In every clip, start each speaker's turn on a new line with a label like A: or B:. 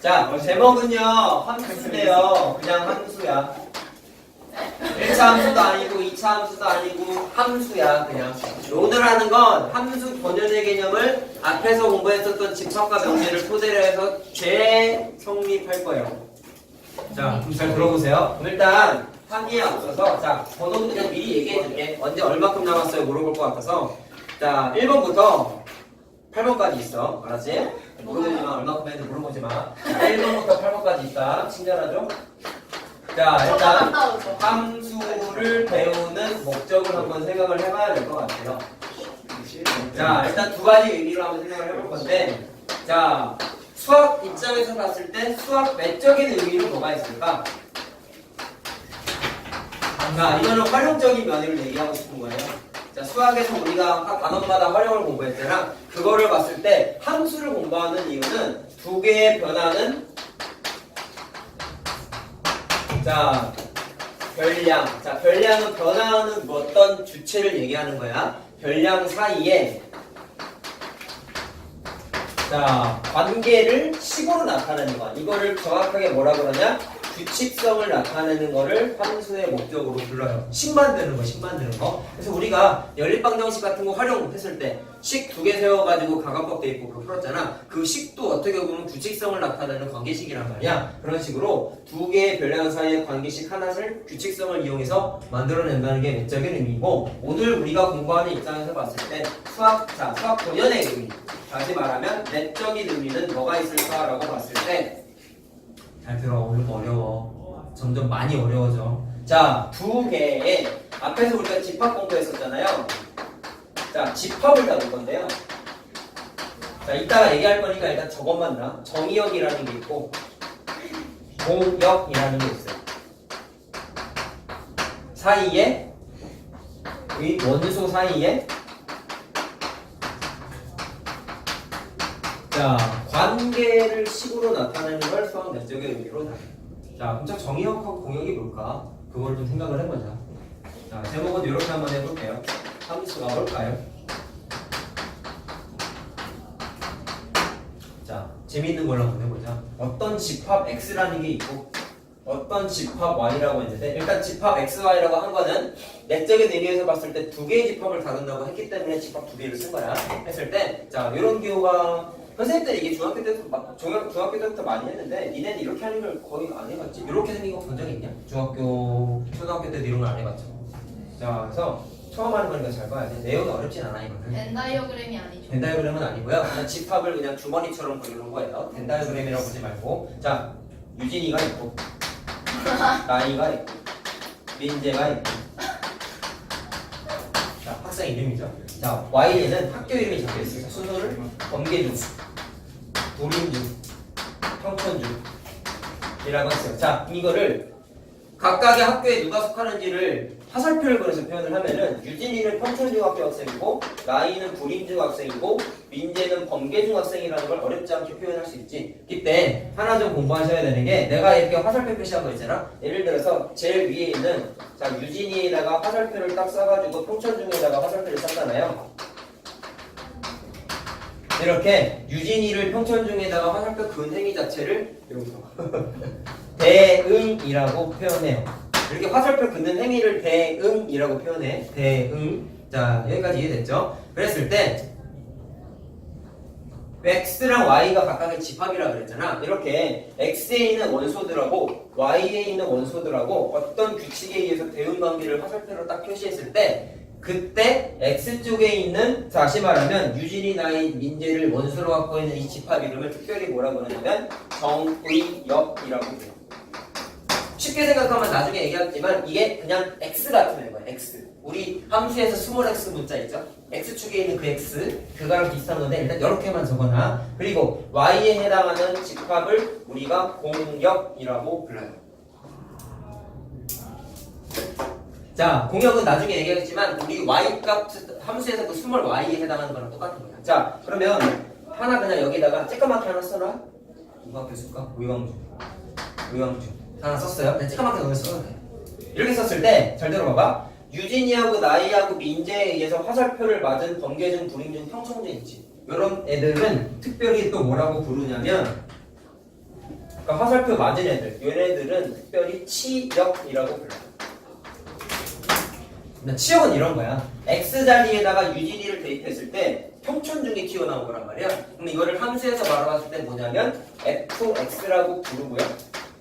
A: 자, 제목은요, 함수인데요. 그냥 함수야. 1차 함수도 아니고 2차 함수도 아니고 함수야, 그냥. 오늘 하는 건 함수 본연의 개념을 앞에서 공부했었던 집합과 명제를 토대로 해서 재성립할 거예요. 자, 잘 들어보세요. 일단 항의에 앞서서 자, 번호부터 그냥 미리 얘기해 줄게. 언제 얼마큼 남았어요? 물어볼 것 같아서. 자, 1번부터 8번까지 있어. 알았지? 물어보지마. 얼마큼 했는지 물어보지 마. 1번부터 8번까지 있다. 친절하죠? 자, 일단 함수를 배우는 목적을 한번 생각을 해봐야 될 것 같아요. 자, 일단 두 가지 의미로 한번 생각을 해볼 건데, 자, 수학 입장에서 봤을 때 수학 외적인 의미로 뭐가 있을까? 자, 이거는 활용적인 면을 얘기하고 싶은 거예요. 자, 수학에서 우리가 각 단원마다 활용을 공부했잖아. 그거를 봤을 때 함수를 공부하는 이유는 두 개의 변화는 자, 별량. 자, 별량은 변화하는 어떤 주체를 얘기하는 거야. 별량 사이에 자, 관계를 식으로 나타내는 거야. 이거를 정확하게 뭐라 그러냐? 규칙성을 나타내는 거를 함수의 목적으로 불러요. 식 만드는 거, 식 만드는 거. 그래서 우리가 연립방정식 같은 거 활용했을 때 식 두 개 세워가지고 가감법 돼 있고 그거 풀었잖아. 그 식도 어떻게 보면 규칙성을 나타내는 관계식이란 말이야. 그런 식으로 두 개의 별량 사이의 관계식 하나를 규칙성을 이용해서 만들어낸다는 게 외적인 의미고, 오늘 우리가 공부하는 입장에서 봤을 때 수학 본연의 의미, 다시 말하면 내적인 의미는 뭐가 있을까라고 봤을 때, 잘 들어. 오늘 어려워. 점점 많이 어려워져. 자, 두 개의 앞에서 우리가 집합 공부했었잖아요. 자, 집합을 다룰 건데요. 자, 이따가 얘기할 거니까 일단 저것만 나. 정의역이라는 게 있고 공역이라는 게 있어요. 사이에 이 원소 사이에 자, 관계를 식으로 나타내는 걸 수학 내적의 의미로 다뤄요. 자, 그럼 정의역하고 공역이 뭘까? 그걸 좀 생각을 해보자. 자, 제목은 이렇게 한번 해볼게요. 함수가 뭘까요? 자, 재밌는 걸로 한번 해보자. 어떤 집합 x라는 게 있고 어떤 집합 y라고 했는데, 일단 집합 x, y라고 한 거는 내적인 의미에서 봤을 때 두 개의 집합을 다룬다고 했기 때문에 집합 두 개를 쓴 거야. 했을 때, 자, 이런 경우가 선생님들이 이게 중학교 때부터 많이 했는데, 니네는 이렇게 하는 걸 거의 안 해봤지? 이렇게 생긴 거 본 적 있냐? 초등학교 때도 이런 걸 안 해봤죠. 자, 그래서 처음 하는 거니까 잘 봐야 돼. 내용은 어렵진 않아, 이거는.
B: 벤다이어그램이 아니죠.
A: 벤다이어그램은 아니고요. 그냥 집합을 그냥 주머니처럼 그리는 거예요. 벤다이어그램이라고 보지 말고. 자, 유진이가 있고, 나이가 있고, 민재가 있고. 자, 학생 이름이죠. 자, Y에는 학교 이름이 적혀 있어요. 순서를 범계중, 불임중, 평촌중이라고 했어요. 자, 이거를 각각의 학교에 누가 속하는지를 화살표를 그려서 표현을 하면은, 유진이는 평촌중학교 학생이고, 나이는 불임중 학생이고, 민재는 범계중 학생이라는 걸 어렵지 않게 표현할 수 있지. 이때 하나 좀 공부하셔야 되는 게, 내가 이렇게 화살표 표시한 거 있잖아. 예를 들어서 제일 위에 있는 자, 유진이에다가 화살표를 딱 써가지고 평촌중에다가 화살표를 썼잖아요. 이렇게 유진이를 평촌중에다가 화살표 그은 행위 자체를 여기서 대응이라고 표현해요. 이렇게 화살표 긋는 행위를 대응이라고 표현해. 대응. 자, 여기까지 이해됐죠? 그랬을 때 x랑 y가 각각의 집합이라 그랬잖아. 이렇게 x에 있는 원소들하고 y에 있는 원소들하고 어떤 규칙에 의해서 대응 관계를 화살표로 딱 표시했을 때, 그때 x쪽에 있는, 다시 말하면 유진이, 나이, 민재를 원소로 갖고 있는 이 집합 이름을 특별히 뭐라고 하냐면 정의역이라고 해요. 쉽게 생각하면 나중에 얘기하겠지만 이게 그냥 x 같은 애거야. x. 우리 함수에서 스몰 x 문자 있죠? x축에 있는 그 x, 그거랑 비슷한 건데 일단 이렇게만 적어놔. 그리고 y에 해당하는 집합을 우리가 공역이라고 불러요. 자, 공역은 나중에 얘기하겠지만 우리 y값 함수에서 그 스몰 y에 해당하는 거랑 똑같은 거야. 자, 그러면 하나 그냥 여기다가 쬐까맣게 하나 써놔. 누가 교수일까? 의왕주 하나 썼어요? 그냥 쬐까맣게 넣어 써도 돼. 이렇게 썼을 때 잘 들어봐봐. 유진이하고 나이하고 민재에 의해서 화살표를 맞은 범계중, 불임중, 평청중 있지. 이런 애들은 특별히 또 뭐라고 부르냐면 그러니까 화살표 맞은 애들, 얘네들은 특별히 치역이라고 불러요. 치역은 이런 거야. x 자리에다가 유진이를 대입했을 때 평촌 중에 튀어나온 거란 말이야. 그럼 이거를 함수에서 바라봤을 때 뭐냐면 fx라고 부르고요.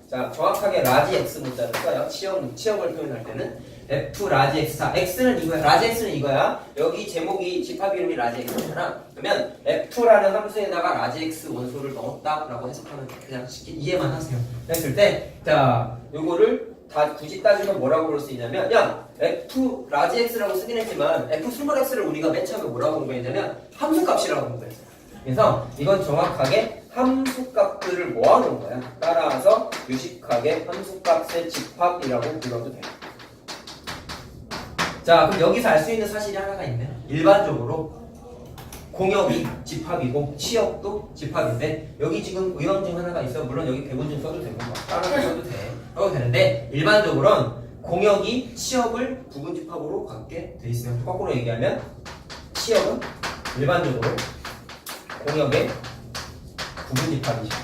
A: 자, 정확하게 라지 x 문자를 써요. 치역을 표현할 때는 f 라지 x. 자, x는 이거야. 라지 x는 이거야. 여기 제목이 집합 이름이 라지 x잖아. 그러면 f라는 함수에다가 라지 x 원소를 넣었다라고 해석하면 그냥 쉽게 이해만 하세요. 그랬을 때, 자, 요거를 다 굳이 따지면 뭐라고 부를 수 있냐면, 야, f 라지 x라고 쓰긴 했지만 f 스몰 x를 우리가 맨 처음에 뭐라고 공부했냐면 함수값이라고 공부했어요. 그래서 이건 정확하게 함수값들을 모아놓은 거야. 따라서 유식하게 함수값의 집합이라고 불러도 돼요. 자, 그럼 여기서 알 수 있는 사실이 하나가 있네. 일반적으로 공역이 집합이고 치역도 집합인데 여기 지금 의왕 중 하나가 있어. 물론 여기 배분 중 써도 되고 따라서 써도 돼. 써도 되는데 일반적으로는 공역이 치역을 부분 집합으로 갖게 돼 있어요. 거꾸로 얘기하면 치역은 일반적으로 공역의 부분 집합이죠.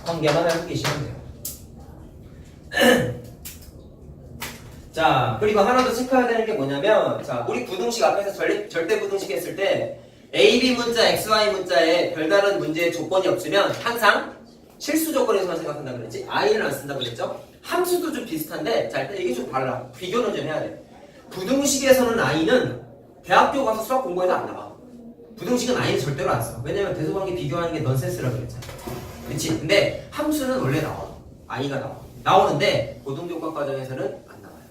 A: 관계만 알고 계시면 돼요. 자, 그리고 하나 더 체크해야 되는 게 뭐냐면, 자, 우리 부등식 앞에서 절대 부등식 했을 때 A, B 문자, X, Y 문자에 별다른 문제의 조건이 없으면 항상 실수 조건에서만 생각한다 그랬지? I는 안 쓴다 그랬죠? 함수도 좀 비슷한데, 자, 일단 이게 좀 달라. 비교는 좀 해야 돼. 부등식에서는 I는 대학교 가서 수학 공부해도 안 나와. 부등식은 I는 절대로 안 써. 왜냐면 대소관계 비교하는 게 넌센스라고 그랬잖아. 그치? 근데 함수는 원래 나와. I가 나와. 나오는데 고등교과 과정에서는 안 나와요.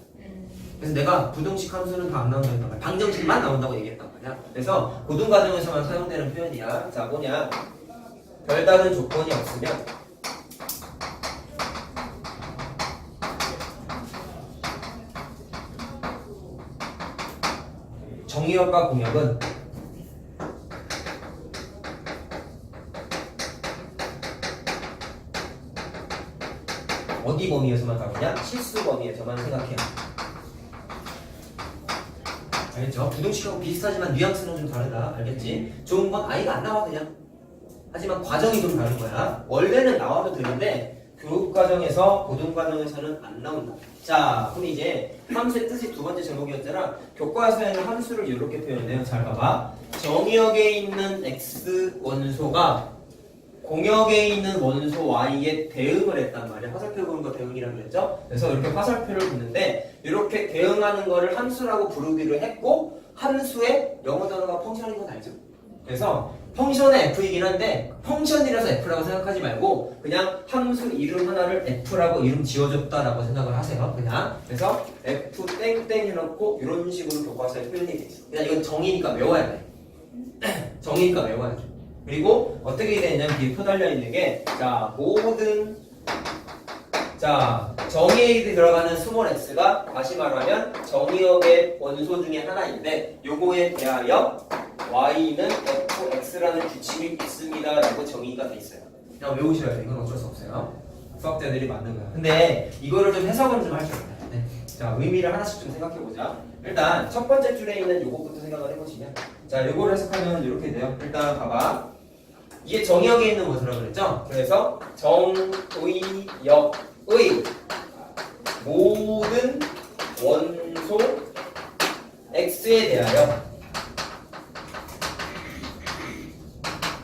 A: 그래서 내가 부등식 함수는 다 안 나온다는 거야. 방정식만 나온다고 얘기했단 말이야. 그래서 고등 과정에서만 사용되는 표현이야. 자, 뭐냐? 별다른 조건이 없으면 정의역과 공역은 어디 범위에서만 다루냐? 실수 범위에서만 생각해야 돼. 알겠죠? 부등식하고 비슷하지만 뉘앙스는 좀 다르다. 알겠지? 좋은 건 I가 안 나와 그냥. 하지만 과정이 좀 다른 거야. 원래는 나와도 되는데 교육과정에서 고등과정에서는 안 나온다. 자, 그럼 이제 함수의 뜻이 두 번째 제목이었잖아. 교과서에는 함수를 이렇게 표현해요. 잘 봐봐. 정의역에 있는 X 원소가 공역에 있는 원소 Y에 대응을 했단 말이야. 화살표 그은 거 대응이라고 그랬죠? 그래서 이렇게 화살표를 붓는데 이렇게 대응하는 거를 함수라고 부르기로 했고 함수의 영어 단어가 펑션인 건 알죠? 그래서 펑션의 F이긴 한데 펑션이라서 F라고 생각하지 말고 그냥 함수 이름 하나를 F라고 이름 지어줬다라고 생각을 하세요. 그냥 그래서 F 땡땡 해놓고 이런 식으로 교과서에 표현이 돼 있어. 그냥 이건 정의니까 외워야 돼. 정의니까 외워야 돼. 그리고 어떻게 되냐면 뒤에 표 달려 있는 게 자 모든 자 정의에 들어가는 스몰 x가 다시 말하면 정의역의 원소 중에 하나인데 요거에 대하여 y는 fx라는 규칙이 있습니다 라고 정의가 돼 있어요. 그냥 외우셔야 돼. 이건 어쩔 수 없어요. 수학자들이 만든 거야. 근데 이거를 좀 해석을 좀 할 줄 알아요. 네. 자 의미를 하나씩 좀 생각해 보자. 일단 첫 번째 줄에 있는 요거부터 생각을 해보시면 자 요거를 해석하면 이렇게 돼요. 일단 봐봐. 이게 정의역에 있는 원소라고 그랬죠? 그래서 정의역의 모든 원소 x에 대하여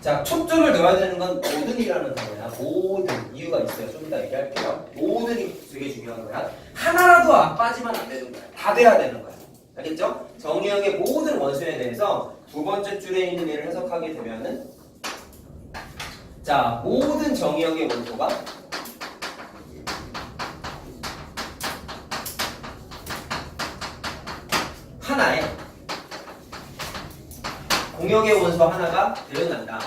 A: 자 초점을 넣어야 되는 건 모든이라는 단어야. 모든 이유가 있어요. 좀 이따 얘기할게요. 모든이 되게 중요한 거야. 하나라도 안 빠지면 안 되는 거야. 다 돼야 되는 거야. 알겠죠? 정의역의 모든 원소에 대해서 두 번째 줄에 있는 얘를 해석하게 되면은 자, 모든 정의역의 원소가 하나에 공역의 원소 하나가 대응한다.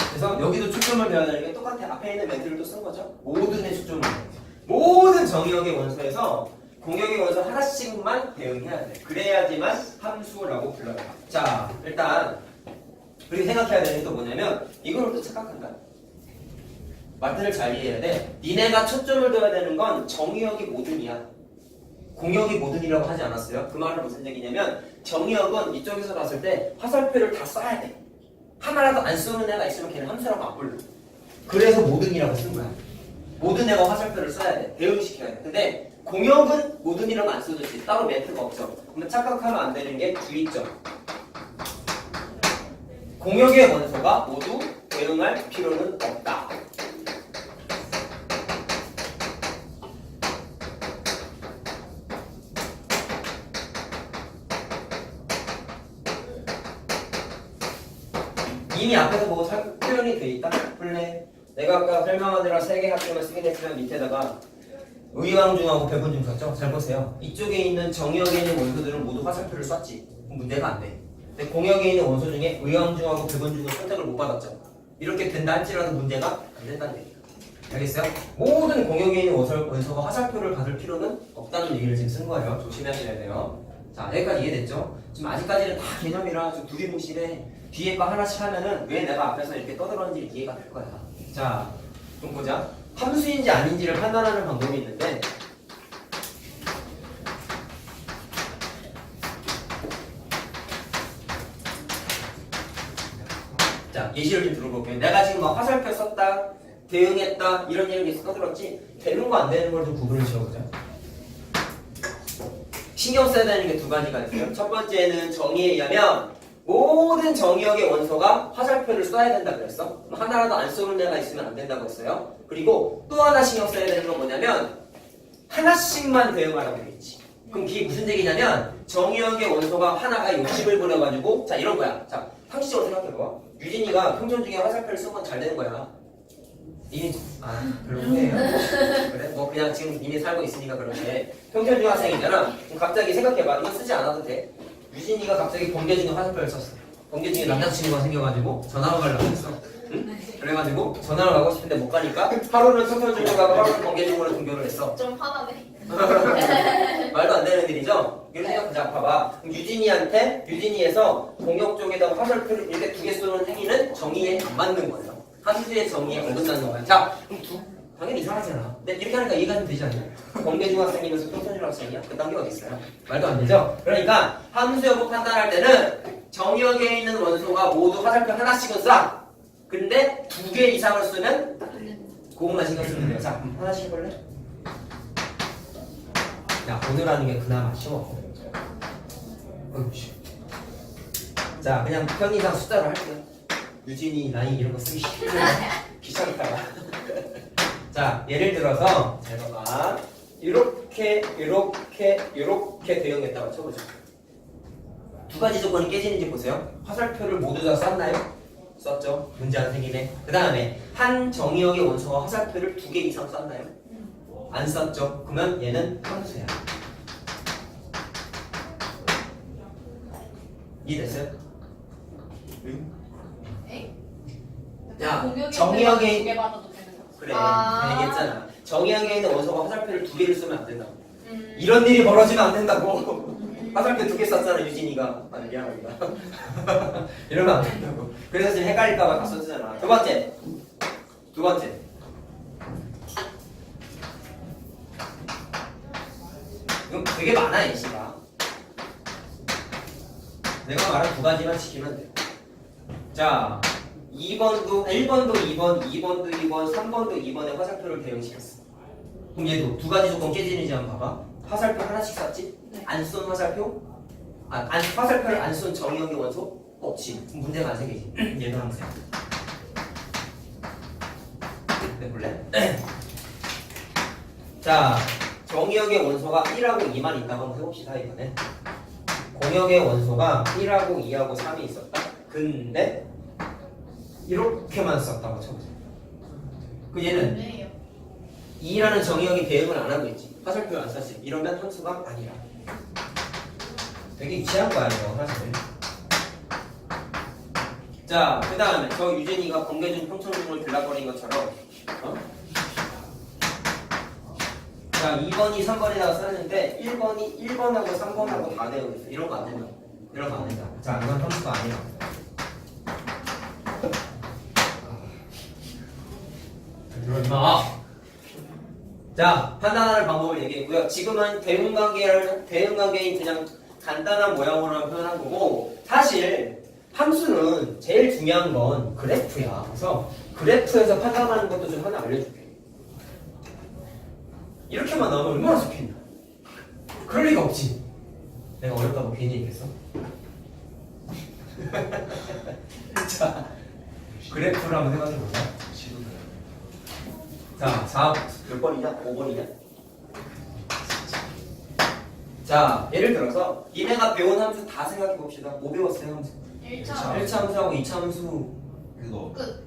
A: 그래서 여기도 초점을 배워야 되는 게 똑같아. 앞에 있는 멘트를 또 쓴 거죠. 모든의 초점을 모든 정의역의 원소에서 공역의 원소 하나씩만 대응해야 돼. 그래야지만 함수라고 불러요. 자, 일단 우리가 생각해야 되는 게 또 뭐냐면 이걸 또 착각한다. 말들을 잘 이해해야 돼. 니네가 초점을 둬야 되는 건 정의역이 모든이야. 공역이 모든이라고 하지 않았어요? 그 말은 무슨 얘기냐면 정역은 이쪽에서 봤을 때 화살표를 다 써야 돼. 하나라도 안 쓰는 애가 있으면 걔는 함수라고 안 불러. 그래서 모든이라고 쓴 거야. 모든 애가 화살표를 써야 돼. 대응시켜야 돼. 근데 공역은 모든이라고 안 써졌지. 따로 멘트가 없죠. 그러면 착각하면 안 되는 게 주의점. 공역의 원소가 모두 대응할 필요는 없다. 이미 앞에서 뭐 표현이 돼 있다? 플레. 내가 아까 설명하느라 3개 합성을 쓰게 됐으면 밑에다가 의왕중하고 배분중 썼죠? 잘 보세요. 이쪽에 있는 정역에 있는 원소들은 모두 화살표를 썼지. 그럼 문제가 안 돼. 근데 공역에 있는 원소 중에 의왕중하고 배분중은 선택을 못 받았죠. 이렇게 된다 할지라도 문제가 안 된다는 얘기예요. 알겠어요? 모든 공역에 있는 원소가 화살표를 받을 필요는 없다는 얘기를 지금 쓴 거예요. 조심하셔야 돼요. 자, 여기까지 이해됐죠? 지금 아직까지는 다 개념이라 좀 두리뭉실해. 뒤에 거 하나씩 하면은 왜 내가 앞에서 이렇게 떠들었는지 이해가 될 거야. 자, 좀 보자. 함수인지 아닌지를 판단하는 방법이 있는데 자, 예시를 좀 들어볼게요. 내가 지금 막 화살표 썼다, 대응했다 이런 얘기를 계속 떠들었지 되는 거 안 되는 걸 좀 구분을 지어보자. 신경 써야 되는 게 2가지가 있어요. 첫 번째는 정의에 의하면 모든 정의역의 원소가 화살표를 써야 된다 그랬어. 하나라도 안 쏘는 애가 있으면 안 된다고 했어요. 그리고 또 하나 신경 써야 되는 건 뭐냐면 하나씩만 대응하라고 되겠지. 그럼 이게 무슨 얘기냐면 정의역의 원소가 하나가 욕심을 부려가지고 자 이런 거야. 자 상식적으로 생각해봐. 유진이가 평전 중에 화살표를 쓰면 잘 되는 거야. 이미 별로예요. 그래? 뭐 그냥 지금 이미 살고 있으니까 그런데 평전 중학생이잖아. 그럼 갑자기 생각해봐. 이거 쓰지 않아도 돼. 유진이가 갑자기 번개 중에 화살표를 썼어. 번개 중에 남자친구가 생겨가지고 전화로 가려고 했어. 응? 그래가지고 전화를 가고 싶은데 못 가니까 하루는 평전 중으로 가고 하루는 번개 중으로 등교를 했어.
B: 좀 화나네.
A: 말도 안 되는 일이죠? 이런 생각하자. 봐봐. 유진이한테 유진이에서 공역 쪽에다가 화살표를 이렇게 2개 쏘는 행위는 정의에 안 맞는 거예요. 함수의 정의에 어긋나는 거야. 자, 그럼 당연히 이상하잖아. 근데 이렇게 하니까 이해가 좀 되지 않냐? 공개 중학생이면서 평균 중학생이야? 그딴 게 어딨어요? 말도 안 되죠? 그러니까 함수 여부 판단할 때는 정의역에 있는 원소가 모두 화살표 하나씩은 쏴. 근데 2개 이상을 쓰면 그것만 신경 쓰면 돼요. 자, 하나씩 해볼래? 야, 오늘 하는 게 그나마 쉬워. 자, 그냥 편의상 숫자로 할게요. 유진이, 나이 이런 거 쓰기 귀찮다가. 자, 예를 들어서 잘 봐봐. 이렇게 대응했다고 쳐보자. 2가지 조건이 깨지는지 보세요. 화살표를 모두 다 썼나요? 썼죠. 문제 안 생기네. 그 다음에 한 정의역의 원소가 화살표를 2개 이상 썼나요? 안 썼죠. 그러면 얘는 함수야. 이해됐어요? 응? 야, 정의역에
B: 두개 받아도 되는 거.
A: 그래, 얘기했잖아. 정의역에 있는 원소가 화살표를 2개를 쓰면 안 된다고. 이런 일이 벌어지면 안 된다고. 화살표 2개 썼잖아, 유진이가. 아니, 미안합니다. 이러면 안 된다고. 그래서 지금 헷갈릴까봐 다 썼잖아. 두 번째. 이건 되게 많아, 예시가. 내가 말한 2가지만 지키면 돼. 자, 1번도 2번, 2번도 2번, 3번도 2번에 화살표를 대응시켰어. 그럼 얘도 2가지 조건 깨지는지 한번 봐봐. 화살표 하나씩 썼지?
B: 네.
A: 안 쏜 화살표? 화살표를 안 쏜 정의역의 원소? 없지. 그럼 문제가 안 생기지. 얘도 항상. 해볼래? 자, 정의역의 원소가 1하고 2만 있다고 한번 해봅시다, 이번에. 공역의 원소가 1하고 2하고 3이 있었다. 근데 이렇게만 썼다고 쳐보세요. 그 얘는 2라는 정의역이 대응을 안 하고 있지. 화살표 안 썼지. 이러면 함수가 아니라. 되게 유치한 거야, 이거 사실. 자, 그 다음에 저 유진이가 번개중 평천중을 들락거린 것처럼 자, 2번이 3번에다가 썼는데 1번하고 3번하고 다 되어 있어. 이런 거 안 된다. 이런 거 안 된다. 자, 이건 함수가 아니야. 그러지 마. 자, 판단하는 방법을 얘기했고요. 지금은 대응관계인 그냥 간단한 모양으로만 표현한 거고, 사실 함수는 제일 중요한 건 그래프야. 그래서 그래프에서 판단하는 것도 좀 하나 알려줄게. 이렇게만 나오면 얼마나 좋겠냐. 그럴 리가 없지. 내가 어렵다고 괜히 얘기했어? 자, 그래프를 한번 해가지고 보자. 자, 4몇 번이냐? 5번이냐? 자, 예를 들어서 니네가 배운 함수 다 생각해 봅시다. 뭐 배웠어요, 함수? 1차 함수하고 2차 함수.
B: 그거
C: 끝.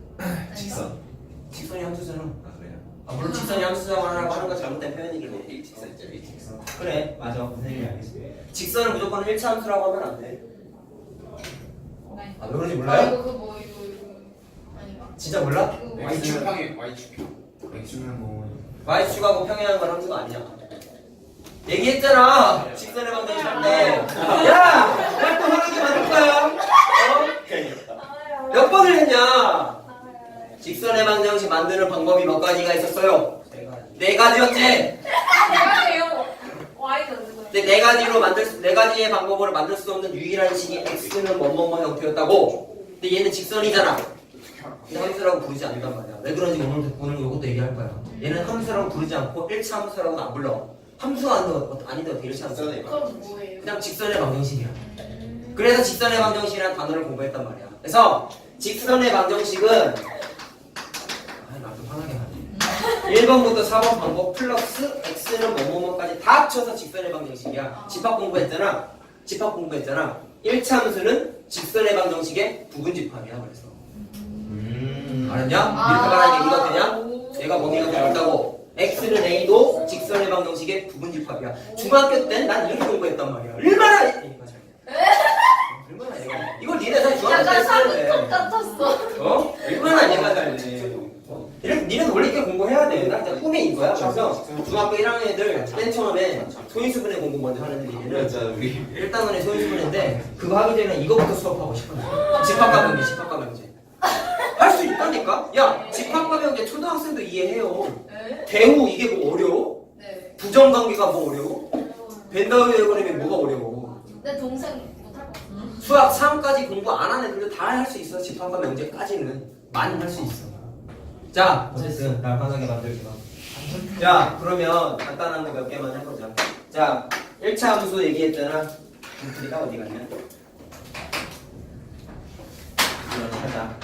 A: 직선이 함수잖아.
B: 아 그래요?
A: 아, 물론 직선이 함수라고 하는 거 잘못된 표현이긴 해.
B: 일직선이죠 일직선.
A: 그래, 맞아. 무슨 얘기인지 알겠어. 직선을 무조건 1차 함수라고 하면 안 돼. 아, 왜 그런지 몰라요?
C: 이거 아닌가?
A: 진짜 몰라?
C: 이거
B: Y축 평행 Y축 X축은 뭐
A: Y축하고 평행한 건 함수가 아니야. 얘기했잖아. 직선의 방정식 할 때. 야! 또 하나씩 만들까요? 몇 번을 했냐? 직선의 방정식 만드는 방법이 몇 가지가 있었어요? 네 가지였지?
C: 대박이에요. Y는
A: 근데 네 가지의 방법으로 만들 수 없는 유일한 식이 x는 뭐뭐뭐 형태였다고. 근데 얘는 직선이잖아. 근데 함수라고 부르지 않는단 말이야. 왜 그런지 오늘 이것도 얘기할 거야. 얘는 함수라고 부르지 않고 1차 함수라고는 안 불러. 함수가 아닌데 어떻게 1차 함수?
C: 그럼 뭐예요?
A: 그냥 직선의 방정식이야. 그래서 직선의 방정식이라는 단어를 공부했단 말이야. 그래서 직선의 방정식은 나도 화나게 하네. 1번부터 4번 방법 플러스 x는 뭐뭐뭐까지 다 합쳐서 직선의 방정식이야. 집합 공부했잖아. 1차 함수는 직선의 방정식의 부분 집합이야. 그래서 알았냐? 이렇게 말하니까 이거 그냥 얘가 범위가 넓다고. x는 a도 직선의 방정식의 부분 집합이야. 중학교 땐 난 이렇게 공부했단 말이야. 얼마나 이걸 니네 다 중학교 때
C: 약간
A: 했는데
C: 사무통 같았어.
A: 얼마나 이해가 잘 돼. 니는 원래 이렇게 공부해야 돼. 나 진짜 꿈이 이거야. 그래서 중학교 1학년 애들 맨 처음에 소인수분해 공부 먼저 하는 애들이는
B: 진짜 우리
A: 1단원에 소인수분해인데 그거 하기 전에 이거부터 수업하고 싶어. 집합과 명제. 할 수 있다니까? 야, 집합과 명제 초등학생도 이해해요. 대우 이게 뭐 어려워?
C: 네.
A: 부정관계가 뭐 어려워? 벤다우 에고림이 뭐가 어려워?
C: 내 동생 못할 것 같아.
A: 수학 3까지 공부 안 하는 애들도 다 할 수 있어. 집합과 명제까지는 많이 할 수 있어. 자, 어쨌든 날 화나게 만들지 마. 자, 그러면 간단한 거 몇 개만 해보자. 자, 1차 함수 얘기했잖아. 우리가 어디 갔냐? 하자.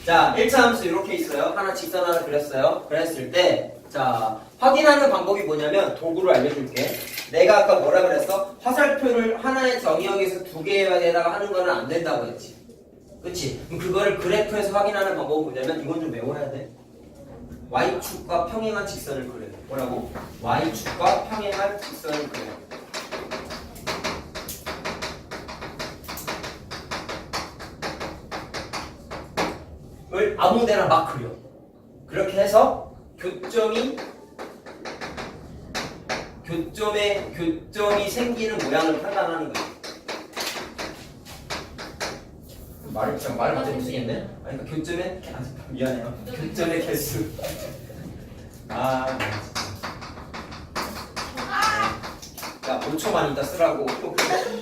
A: 자, 1차 함수 이렇게 있어요. 하나 직선 하나 그렸어요. 그랬을 때, 자, 확인하는 방법이 뭐냐면 도구를 알려줄게. 내가 아까 뭐라 그랬어? 화살표를 하나의 정의역에서 두 개에다가 하는 거는 안 된다고 했지. 그치? 그럼 그거를 그래프에서 확인하는 방법은 뭐냐면 이건 좀 외워야 돼. Y축과 평행한 직선을 그려. 뭐라고? Y축과 평행한 직선을 그려. 을 아무데나 막 그려. 그렇게 해서 교점이 생기는 모양을 판단하는 거야. 말을 못 쓰겠네. 아니 그러니까 교점의 미안해요. 교점의 개수. 아. 야, 5초만 이따 쓰라고.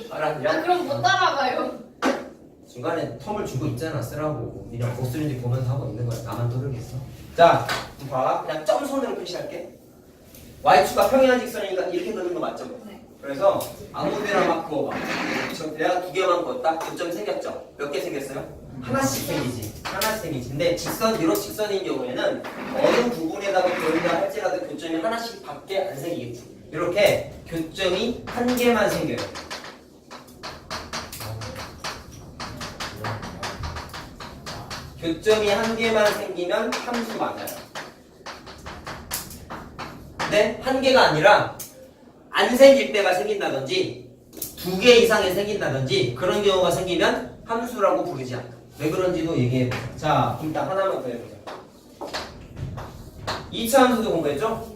A: 알았냐?
C: 그럼 못 따라가요.
A: 중간에 텀을 주고 있잖아. 쓰라고. 니랑 못 쓰는지 보면서 하고 있는 거야. 나만 떠들겠어. 자, 봐. 그냥 점선으로 표시할게. Y축과 평행한 직선이니까 이렇게 그리는 거 맞죠?
C: 네.
A: 그래서 아무데나 막 그어봐. 내가 두 개만 그었다? 교점이 생겼죠? 몇 개 생겼어요? 하나씩 생기지. 근데 이런 직선인 경우에는 어느 부분에다가 그린다 할지라도 교점이 하나씩 밖에 안 생기겠지. 이렇게 교점이 한 개만 생겨요. 교점이 한 개만 생기면 함수 맞아요. 근데 한 개가 아니라 안 생길 때가 생긴다든지 두 개 이상이 생긴다든지 그런 경우가 생기면 함수라고 부르지 않아. 왜 그런지도 얘기해보자. 자, 일단 하나만 더 해보자. 2차 함수도 공부했죠?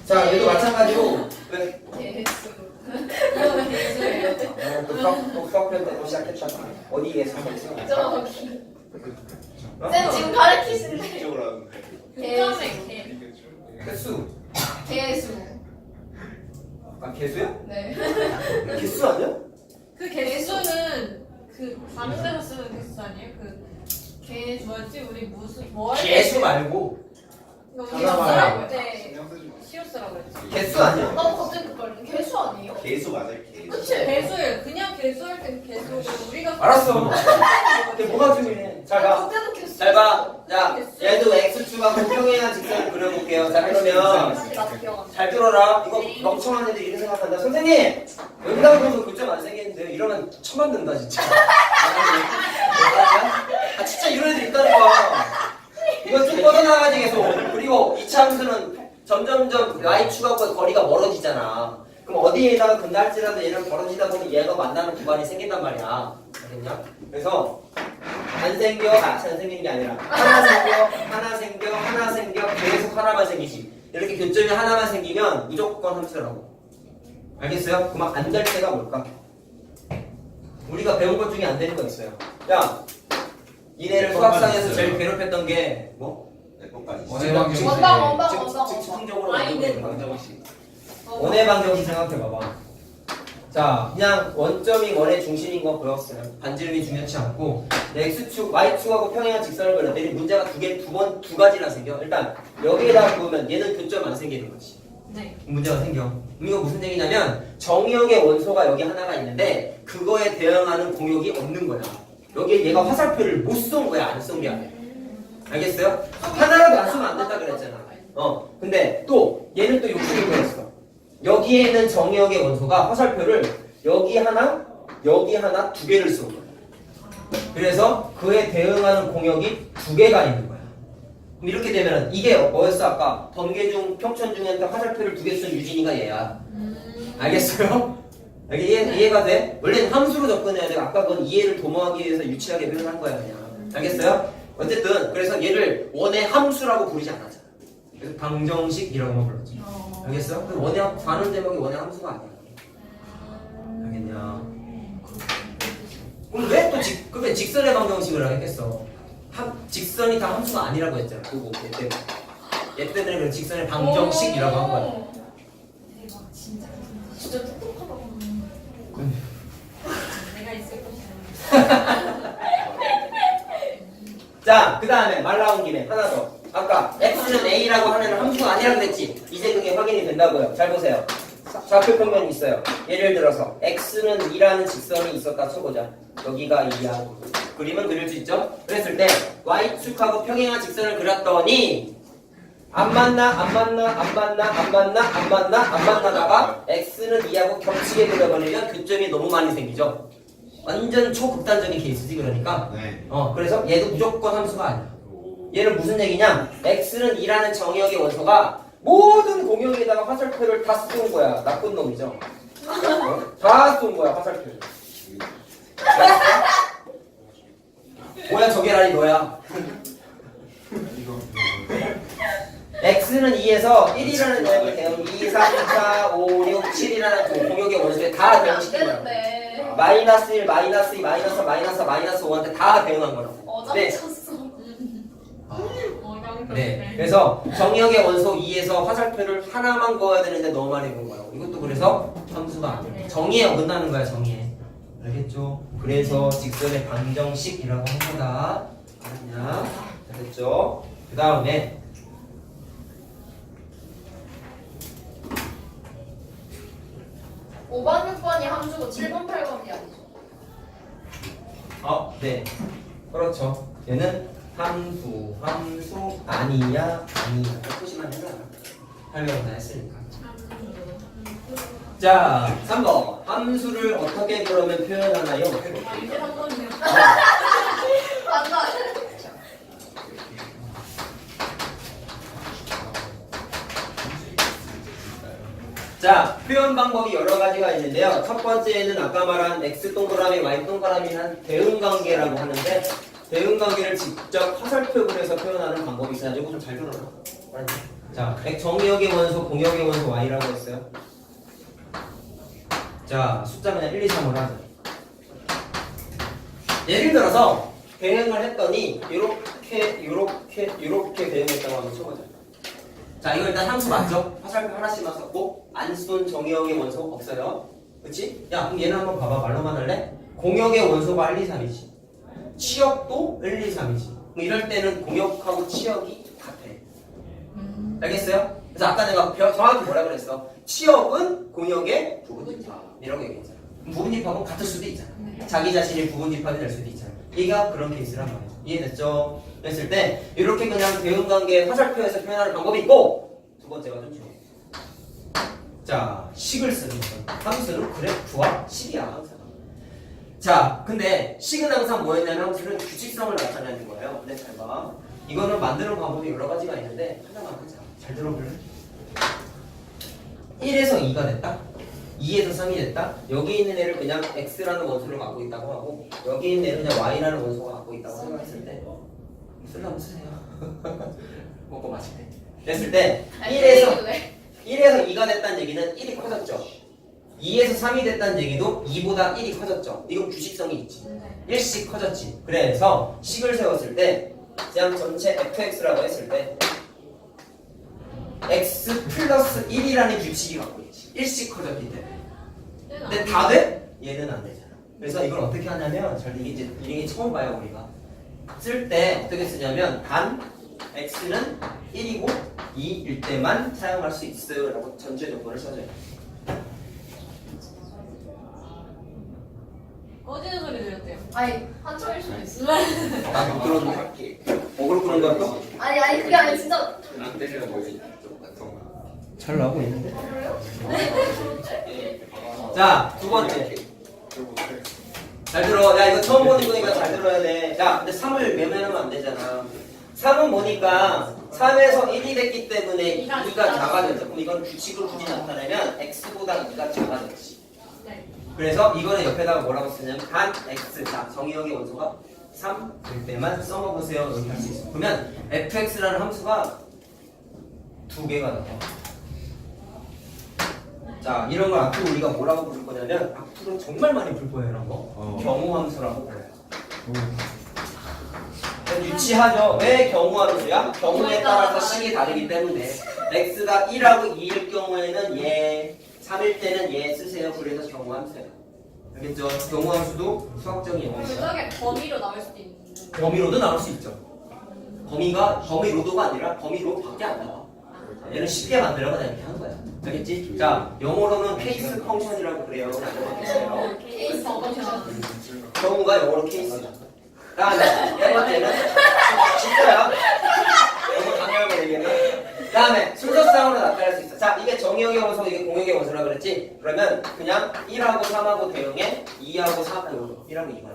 A: 자, 얘도 마찬가지로 왜?
C: 개수. 이거는 개수예요.
A: 또 수학 때 또 시작했잖아. 어디에 수학했어?
C: 저기. 쌤 지금 가르치신데.
B: 이쪽으로 하는데.
C: 개수의 개.
A: 개수.
C: 개수.
A: 아 개수야?
C: 네.
A: 개수 아니야?
D: 그 개수는 그 다른 데서 쓰는 개수 아니에요? 그
C: 개.
D: 뭐였지? 우리 무슨 뭐 할 때?
A: 개수 말고
D: 이거 우리
A: 잠깐만요.
D: 쓰라고 때
B: 신경 쓰지 마.
D: 시오스라고 했지.
A: 개수 아니야?
C: 나도 갑자기 헷갈리네. 개수 아니에요?
B: 개수 맞아요, 개수.
C: 그치?
D: 개수예요. 그냥 개수할 땐 개수고 우리가
A: 알았어. 근데 뭐가 중요해? 잘 봐.
C: 그때도 개수.
A: 잘 봐. 자, 얘도 x축하고 평행한 직선을 그려볼게요. 자, 그러면
C: 사실 나도 기억 안 나.
A: 잘 들어라. 이거 멍청한 애들이 이렇게 생각한다. 선생님! 여기다 보면 교점 안 생기는데 이러면 처만 든다, 진짜. 아, 진짜 이런 애들 있다니까. 이거 쭉 뻗어나가지 계속. 그리고 이차 함수는 점점점 y축하고 거리가 멀어지잖아. 그럼 어디에다가 근다 할지라도 얘랑 벌어지다 보면 얘가 만나는 구간이 생긴단 말이야. 알겠냐? 그래서 안 생겨, 안 생기는 게 아니라 하나 생겨 계속 하나만 생기지. 이렇게 교점이 하나만 생기면 무조건 함수라고. 알겠어요? 그럼 안 될 때가 뭘까? 우리가 배운 것 중에 안 되는 거 있어요. 야, 니네를 수학상에서 제일 괴롭혔던 게 뭐?
B: 내 것까지.
A: 원의
C: 방정식.
A: 즉흥적으로
D: 아이는
B: 방정식.
A: 원의 방정식 생각해봐봐. 자, 그냥 원점이 원의 중심인 거 배웠어요. 반지름이 중요치 않고 x축, y축하고 평행한 직선을 그렸더니 문제가 두 가지나 생겨. 일단 여기에다 보면 얘는 교점 안 생기는 거지.
D: 네.
A: 문제가 생겨. 이거 무슨 얘기냐면 정의역의 원소가 여기 하나가 있는데 그거에 대응하는 공역이 없는 거야. 여기에 얘가 화살표를 못 쏜 거야, 안 쏜 게 아니야. 알겠어요? 하나라도 안 쓰면 안 된다 그랬잖아. 근데 또 얘는 또 욕심인 거였어. 여기에 있는 정의역의 원소가 화살표를 여기 하나 두 개를 쏜 거야. 그래서 그에 대응하는 공역이 두 개가 있는 거야. 그럼 이렇게 되면 이게 뭐였어 아까? 번개 중 평천 중에한테 화살표를 두 개 쓴 유진이가 얘야. 알겠어요? 이해가 돼? 원래는 함수로 접근해야 돼. 아까 그건 이해를 도모하기 위해서 유치하게 표현한 거야 그냥. 알겠어요? 어쨌든 그래서 얘를 원의 함수라고 부르지 않았잖아. 그래서 방정식이라고만 불렀지. 알겠어? 그 원의 단원 제목이 원의 함수가 아니야. 알겠냐? 그럼 왜 또 그게 직선의 방정식을 하겠어? 직선이 다 함수가 아니라고 했잖아. 그거 얘 때문에. 얘 때문에 그냥 직선의 방정식이라고 한 거야.
C: 대박 진짜 똑똑하다.
D: 내가 있을 것이야.
A: 자, 그 다음에 말 나온 김에 하나 더. 아까 x는 a라고 하는 함수가 아니라고 그랬지. 이제 그게 확인이 된다고요. 잘 보세요. 좌표 평면이 있어요. 예를 들어서 x는 2라는 직선이 있었다 쳐보자. 여기가 2야. 그림은 그릴 수 있죠? 그랬을 때 y축하고 평행한 직선을 그렸더니 안 만나다가 x는 2하고 겹치게 그려버리면 교점이 너무 많이 생기죠. 완전 초극단적인 케이스지 그러니까.
B: 네.
A: 그래서 얘도 무조건 함수가 아니야. 얘는 무슨 얘기냐? x는 2라는 정의역의 원소가 모든 공역에다가 화살표를 다 쏜 거야. 나쁜 놈이죠. 다 쏜 거야 화살표를. 뭐야 저게라니 너야. x는 2에서 1이라는 거에 대응 2, 3, 4, 5, 6, 7이라는 그 공역의 원소에 다 대응시킨 거야.
C: 되는데.
A: 마이너스 1, 마이너스 2, 마이너스 4, 마이너스 4, 마이너스 5한테 다 대응한 거라고. 네.
C: 쳤어.
A: 네. 그래서 정의역의 원소 2에서 화살표를 하나만 그어야 되는데 너무 많이 그은 거라고. 이것도 그래서 함수가 아니에요. 정의에 어긋나는 거야, 정의에. 알겠죠? 그래서 직선의 방정식이라고 한 거다. 알았냐? 알겠죠? 그 다음에
C: 5번, 6번이 함수고 7번, 8번이 아니죠.
A: 네. 그렇죠. 얘는 함수 아니야. 표시만 해놔. 설명을 다 했으니까. 자, 3번. 함수를 어떻게 그러면 표현하나요?
D: 이제 한 번이요.
C: 맞나?
A: 자, 표현 방법이 여러 가지가 있는데요. 첫 번째는 아까 말한 x 동그라미, y 동그라미는 대응 관계라고 하는데 대응 관계를 직접 화살표 그려서 표현하는 방법이 있어요. 이거 좀 잘 들어라. 자, 정의역의 원소, 공역의 원소 y라고 했어요. 자, 숫자 그냥 1, 2, 3으로 하자. 예를 들어서 대응을 했더니 요렇게 대응했다고 한번 쳐보자. 자, 이거 일단 함수 맞죠? 화살표 하나씩만 썼고 안순 정의역의 원소 없어요. 그치? 야, 그럼 얘는 한번 봐봐. 말로만 할래? 공역의 원소가 1, 2, 3이지. 치역도 1, 2, 3이지. 그럼 이럴 때는 공역하고 치역이 같아. 알겠어요? 그래서 아까 내가 정확히 뭐라 그랬어? 치역은 공역의 부분집합 이라고 얘기했잖아. 그럼 부분집합은 같을 수도 있잖아. 자기 자신이 부분집합이 될 수도 있잖아. 얘가 그런 케이스란 말이야. 이해됐죠? 그랬을 때 이렇게 그냥 대응관계 화살표에서 표현하는 방법이 있고, 두 번째가 좀 중요해. 자, 식을 쓰는 건 함수는 그래프와 식이야 항상. 자, 근데 식은 항상 뭐였냐면 함수는 규칙성을 나타내는 거예요. 근데 잘 봐. 이거는 만드는 방법이 여러 가지가 있는데 하나만 하자. 잘 들어볼래? 1에서 2가 됐다. 2에서 3이 됐다. 여기 있는 애를 그냥 x라는 원소를 갖고 있다고 하고, 여기 있는 애를 그냥 y라는 원소가 갖고 있다고 생각했을 때, 쓰려면 쓰세요. 먹고 마실 때. 그랬을 때 1에서 2가 됐다는 얘기는 1이 커졌죠. 2에서 3이 됐다는 얘기도 2보다 1이 커졌죠. 이건 규칙성이 있지. 1씩 커졌지. 그래서 식을 세웠을 때 그냥 전체 fx라고 했을 때 x 플러스 1이라는 규칙이 갖고 있지. 1씩 커졌기 때문에. 근데 다 돼? 얘는 안 되잖아. 그래서 이걸 어떻게 하냐면, 이게 처음 봐요 우리가. 쓸 때 어떻게 쓰냐면 단 x는 1이고 2일 때만 사용할 수 있어요 라고 전제 조건을 써줘요.
D: 꺼지는 소리 들렸대요.
C: 아니 한참일 수도 있어.
A: 나못 들었는데? 어그로 끄는 거야 또?
C: 아니 그게 아니라 진짜.
B: 안 때리는 거지. 좀
A: 잘 나오고 있는데?
C: 그래요?
A: 자, 두 번째. 잘 들어. 야, 이거 처음 보는 거니까 잘 들어야 돼. 야, 근데 3을 매매하면 안 되잖아. 3은 뭐니까 3에서 1이 됐기 때문에 2가 작아졌죠. 그럼 이건 규칙으로 굳이 나타내면 x보다 2가 작아졌지.
D: 네.
A: 그래서 이거는 옆에다가 뭐라고 쓰냐면 단 x. 자, 정의역의 원소가 3될 때만 써먹으세요. 이렇게 할 수 있어. 그러면 fx라는 함수가 두 개가 나와. 자, 이런 걸 앞으로 우리가 뭐라고 부를 거냐면, 앞으로 정말 많이 불 거예요, 이런 거. 경우함수라고 불러요. 유치하죠. 왜 경우함수야? 경우에 따라서 식이 다르기 때문에. x가 1하고 2일 경우에는 얘, 3일 때는 얘 쓰세요. 그래서 경우함수예요. 알겠죠? 경우함수도 수학적인
D: 그럼
A: 영역이야.
D: 저게 범위로 나올 수도 있는.
A: 범위로도 나올 수 있죠. 범위로도가 아니라 범위로밖에 안 나와. 얘는 쉽게 만들어가 이렇게 하는 거야. 알겠지? 자, 영어로는 케이스 펑션이라고 그래요. 알겠어요?
C: 케이스 어떠셔?
A: 경우가 영어로 케이스야. 다음에 네 번째는 진짜야. 영어 강렬하게 얘기하면. 다음에 순서상으로 나타날 수 있어. 자, 이게 정의역의 원소, 이게 공역의 원소라 그랬지? 그러면 그냥 1하고 3하고 대응해 2하고 3하고 1하고 2만.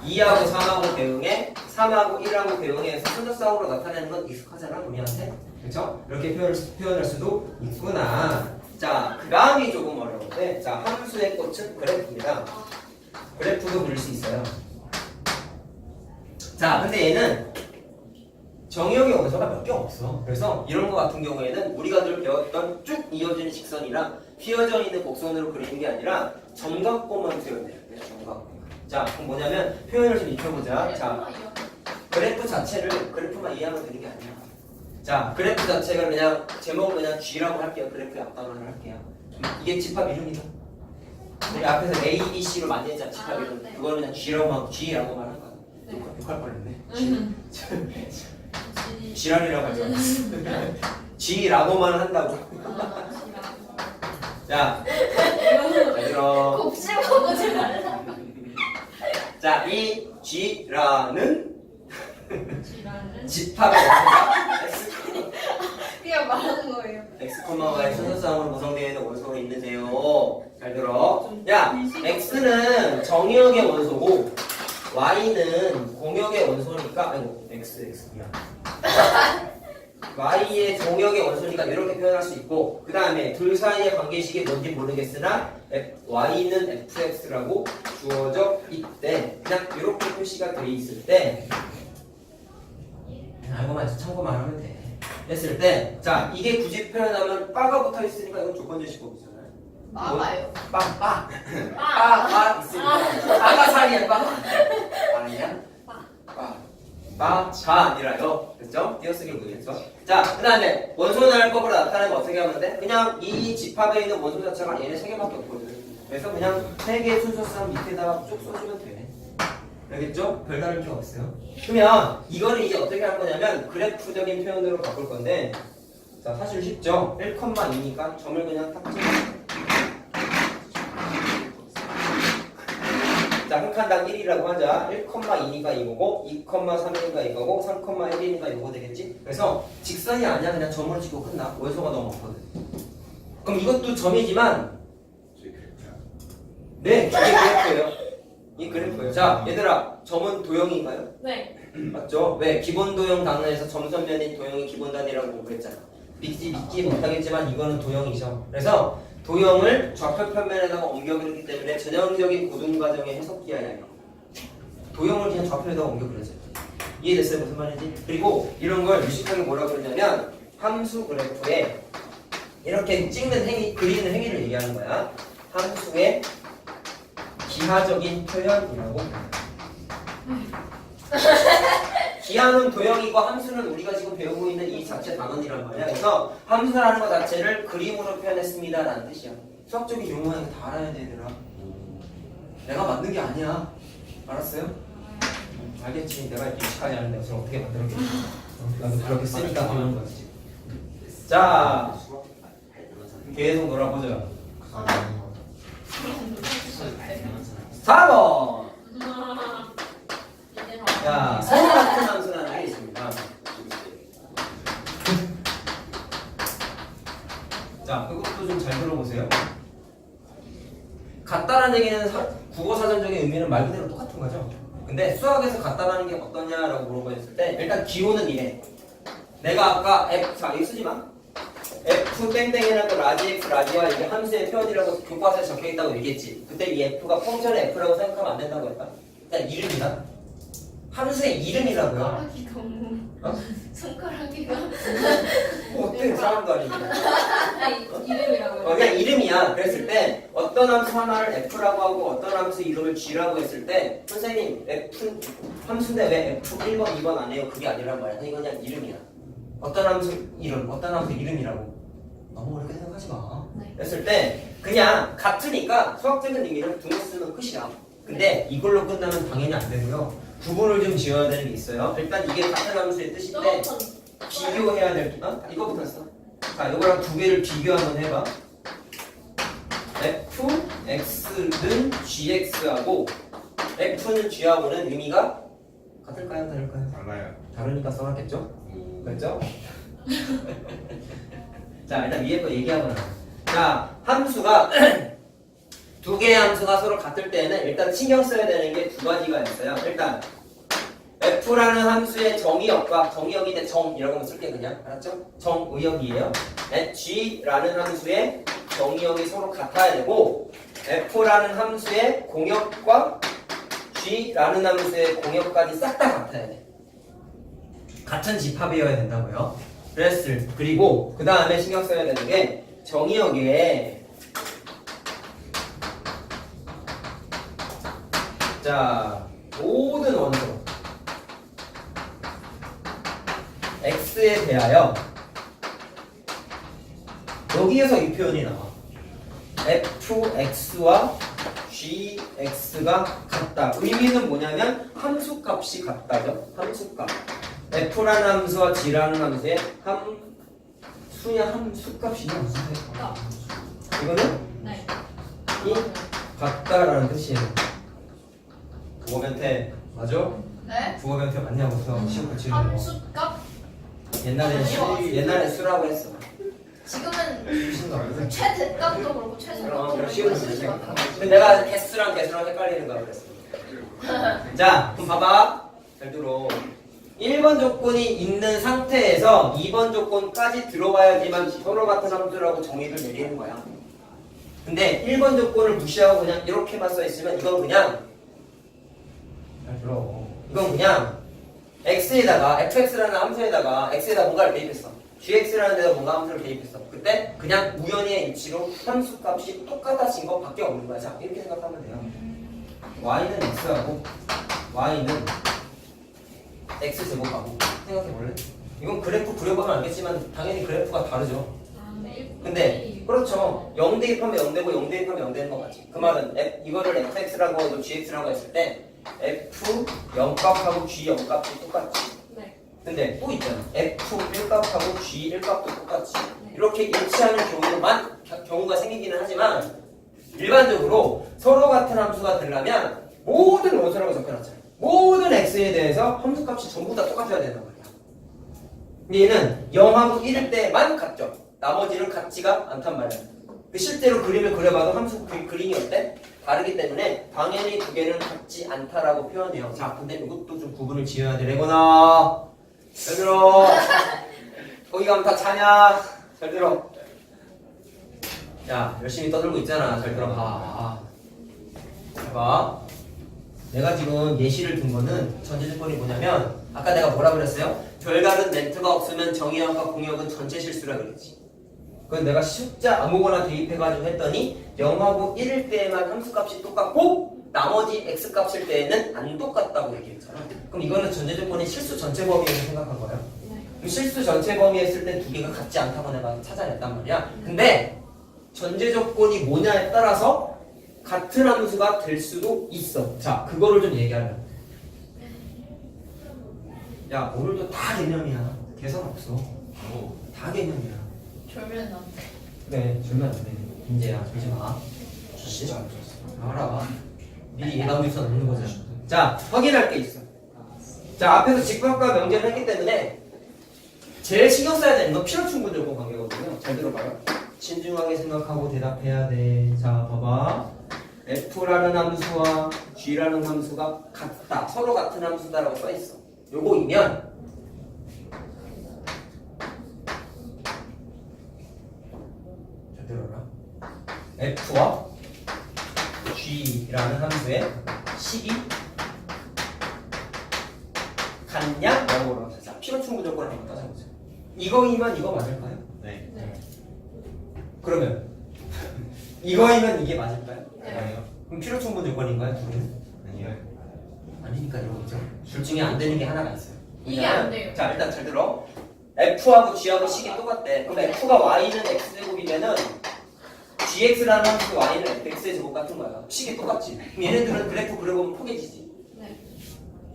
A: 2하고 3하고 대응해 3하고 1하고 대응해서 순서상으로 나타내는 건 익숙하잖아, 우리한테. 그렇죠? 이렇게 표현할 수도 있구나. 자, 그 다음이 조금 어려운데, 자, 함수의 꽃은 그래프입니다. 그래프도 그릴 수 있어요. 자, 근데 얘는 정의역의 원소가 몇 개 없어. 그래서 이런 거 같은 경우에는 우리가 늘 배웠던 쭉 이어지는 직선이랑 휘어져 있는 곡선으로 그리는 게 아니라 점각고만 표현해요. 그래서 점각고. 자, 그럼 뭐냐면 표현을 좀 익혀보자. 자, 그래프 자체를 그래프만 이해하면 되는 게 아니야. 자, 그래프 자체가 그냥 제목을 그냥 G라고 할게요. 그래프 약단어를 할게요. 이게 집합 이름이죠. 우리 앞에서 A, B, C로 많이 했잖아. 집합 이름.
C: 네.
A: 그거는 그냥 G라고만 한 거야.
D: 네.
A: 욕할 뻔했네. 지랄이라고 하지 마. G라고만 한다고. 자, 잘 들어.
C: 곱씹어보지 말라.
A: 자, 이 G라는
D: 지라는
A: 집합의 원소가
D: 그냥 말하는 거예요.
A: x, y의 순서상으로 구성되어 있는 원소로 있는데요. 잘 들어. 야, x는 정의역의 원소고 y는 공역의 원소니까, 아이고, 미안. y의 공역의 원소니까 이렇게 표현할 수 있고, 그 다음에 둘 사이의 관계식이 뭔지 모르겠으나 y는 fx라고 주어져 있대. 그냥 이렇게 표시가 돼 있을 때 알고만 참고만 하면 돼. 했을 때, 자, 이게 굳이 표현하면 빠가 붙어 있으니까 이건 조건제시법이잖아요.
C: 빠가요.
A: 빠 있으니까. 빠가 살이야, 빠가. 아니야? 바가 아니라요. 됐죠? 띄어쓰기를 보겠죠? 자, 그 다음에 원소 나열법으로 나타내면 어떻게 하면 돼? 그냥 이 집합에 있는 원소 자체가 얘네 3개밖에 없거든. 그래서 그냥 3개의 순서상 밑에다가 쭉 써주면 돼. 알겠죠? 별다를 게 없어요. 그러면 이거를 이제 어떻게 할 거냐면 그래프적인 표현으로 바꿀 건데, 자, 사실 쉽죠? 1,2니까 점을 그냥 딱 찍어. 자, 한 칸당 1이라고 하자. 1,2니까 이거고, 2,3이니까 이거고, 3,1이니까 이거 되겠지? 그래서 직선이 아니야. 그냥 점으로 찍고 끝나. 원소가 너무 없거든. 그럼 이것도 점이지만, 네, 이게 그래프예요. 이 그래프예요. 자, 얘들아, 점은 도형인가요?
D: 네.
A: 맞죠? 왜? 기본 도형 단원에서 점선면인 도형이 기본 단위라고 공부했잖아. 믿지 못하겠지만 이거는 도형이죠. 그래서 도형을 좌표 편면에다가 옮겨 그리기 때문에 전형적인 고등 과정의 해석기야. 도형을 그냥 좌표에다가 옮겨 그려져. 이해됐어요? 무슨 말인지? 그리고 이런 걸 유식하게 뭐라 그러냐면 함수 그래프에 이렇게 찍는 행위, 그리는 행위를 얘기하는 거야. 함수의 기하적인 표현이라고. 기하는 도형이고 함수는 우리가 지금 배우고 있는 이 자체 단원이란 말이야. 그래서 함수라는 것 자체를 그림으로 표현했습니다 라는 뜻이야. 수학적인 용어는 다 알아야 돼, 얘들아. 내가 만든 게 아니야. 알았어요? 알겠지. 내가 이렇게 유식하지 않은데 그걸 어떻게 만들었겠지. 나도 그렇게 쓰니까 그런 거지. 자, 계속 놀아보죠. 4번. 자, 서로 같은 함수라는 게 있습니다. 자, 그것도 좀 잘 들어보세요. 같다라는 얘기는 국어 사전적인 의미는 말 그대로 똑같은 거죠. 근데 수학에서 같다라는 게 어떠냐라고 물어봤을 때 일단 기호는 이래. 내가 아까 F, 자 이거 쓰지 마. F 땡땡이라고 라지 X 라지 Y 이게 함수의 표현이라고 교과서에 적혀있다고 얘기했지. 그때 이 F가 펑션의 F라고 생각하면 안 된다고 했다. 일단 이름이다. 함수의 이름이라고요.
C: 손가락이 너무
A: 어?
C: 손가락이가
A: 뭐 어때? 사람도 아니고.
C: 이름이라고요.
A: 그냥 이름이야. 그랬을 때 어떤 함수 하나를 F라고 하고 어떤 함수 이름을 G라고 했을 때 선생님 F 함수인데 왜 F 1번 2번 안 해요? 그게 아니란 말이야. 이건 그냥 이름이야. 어떤 함수 이름, 어떤 함수 이름이라고. 너무 어렵게 생각하지 마.
C: 네.
A: 그랬을 때 그냥 같으니까 수학적인 의미를 두고 쓰면 끝이야. 근데 이걸로 끝나면 당연히 안 되고요. 구분을 좀 지어야 되는 게 있어요. 일단 이게 같은 함수의 뜻인데 비교해야 될 게, 이거부터 써. 자, 이거랑 두 개를 비교 한번 해봐. fx는 gx하고 f는 g하고는 의미가 같을까요? 다를까요?
B: 달라요.
A: 다르니까 써놨겠죠? 그렇죠? 자, 일단 위에 거 얘기하고 나서. 자, 함수가 두 개의 함수가 서로 같을 때는 일단 신경 써야 되는 게 두 가지가 있어요. 일단 f라는 함수의 정의역과 정의역인데 정이라고 하면 쓸게 그냥. 알았죠? 정의역이에요. g라는 함수의 정의역이 서로 같아야 되고 f라는 함수의 공역과 g라는 함수의 공역까지 싹 다 같아야 돼. 같은 집합이어야 된다고요. 그리고 그 다음에 신경 써야 되는 게 정의역에 자 모든 원소 x에 대하여 여기에서 이 표현이 나와. fx와 gx가 같다. 의미는 뭐냐면 함수값이 같다죠. 함수값. f라는 함수와 g라는 함수의 함수값이냐 무슨 뜻이야? 이거는
C: 네.
A: 이 같다라는 뜻이에요. 국어 변태 맞아?
C: 네?
A: 국어 변태 맞냐고 시험 고치는 거.
C: 함수값?
A: 옛날에 수라고 했어.
C: 지금은
A: 무슨 거 알아?
C: 최대값도 그렇고 최소값도
A: 그럼
C: 그렇고 쓰지 않나?
A: 근데 내가 개수랑 헷갈리는 거야 그랬어. 자, 그럼 봐봐. 잘 들어. 1번 조건이 있는 상태에서 2번 조건까지 들어와야지만 서로 같은 함수라고 정의를 내리는 거야. 근데 1번 조건을 무시하고 그냥 이렇게만 써 있으면 이건 그냥 잘 들어. 이건 그냥 x에다가 fx라는 함수에다가 x에다 뭔가를 대입했어. gx라는 데다 뭔가 함수를 대입했어. 그때 그냥 우연의 이치로 함수값이 똑같아진 것밖에 없는 거야. 자, 이렇게 생각하면 돼요. y는 x하고 y는 x 제곱하고 생각해 볼래? 이건 그래프 그려보면 알겠지만 당연히 그래프가 다르죠. 근데 그렇죠. 0 대입하면 0 되고 0 대입하면 0 되는 거 맞지? 그 말은 이거를 fx라고 해도 gx라고 했을 때 f 0값하고 g 0값이 똑같지.
D: 네.
A: 근데 또 있잖아. f 1값하고 g 1값도 똑같지.
D: 네.
A: 이렇게 일치하는 경우가 생기기는 하지만 일반적으로 서로 같은 함수가 되려면 모든 원소라고 적혀놨잖아. 모든 x에 대해서 함수값이 전부 다 똑같아야 된단 말이야. 근데 얘는 0하고 1일 때만 같죠. 나머지는 같지가 않단 말이야. 실제로 그림을 그려봐도 함수 그림이 어때? 다르기 때문에 당연히 두 개는 같지 않다라고 표현해요. 자, 근데 이것도 좀 구분을 지어야 돼. 레고나 잘 들어. 거기 가면 다 자냐? 잘 들어. 자, 열심히 떠들고 있잖아. 잘 들어봐. 봐봐. 내가 지금 예시를 든 거는 전제 조건이 뭐냐면 아까 내가 뭐라 그랬어요? 별다른 멘트가 없으면 정의역과 공역은 전체 실수라 그랬지. 그건 내가 숫자 아무거나 대입해가지고 했더니 0하고 1일 때에만 함수값이 똑같고 나머지 x값일 때에는 안 똑같다고 얘기했잖아. 그럼 이거는 전제 조건이 실수 전체 범위라고 생각한 거예요. 그럼 실수 전체 범위 했을 때 두 개가 같지 않다고 내가 찾아냈단 말이야. 근데 전제 조건이 뭐냐에 따라서 같은 함수가 될 수도 있어. 자, 그거를 좀 얘기하면. 야, 오늘도 다 개념이야. 계산 없어. 다 개념이야.
C: 졸면 안 돼.
A: 그래, 졸면 안 돼. 민재야, 졸지 마.
B: 진짜 안 좋았어.
A: 알아. 미리 예감 유선 없는 거잖아. 자, 확인할 게 있어. 자, 앞에서 직관과 명제를 했기 때문에 제일 신경 써야 되는 건 필요충분조건 관계거든요. 잘 들어봐요. 신중하게 생각하고 대답해야 돼. 자, 봐봐. f라는 함수와 g라는 함수가 같다. 서로 같은 함수다라고 써있어. 요거이면 잘 들어라. f와 g라는 함수의 식이 같냐? 라고 하자. 자, 필요충분 조건을 한번 따져보자. 이거이면 이거 맞을까요?
B: 네.
A: 그러면 이거이면 이게 맞을까요?
B: 아니요.
A: 그럼 필요충분 조건인가요? 둘은?
B: 아니요.
A: 아니니까 이거죠. 둘 중에 안 되는 게 하나가 있어요.
C: 이게 안 돼요.
A: 자, 일단 잘 들어. f하고 g하고 식이 똑같대. 그럼 f가 y는 x제곱이면은 gx라는 함수 y는 x의 제곱 같은 거야. 식이 똑같지. 그럼 얘네들은 그래프 그려보면 포개지지.
C: 네.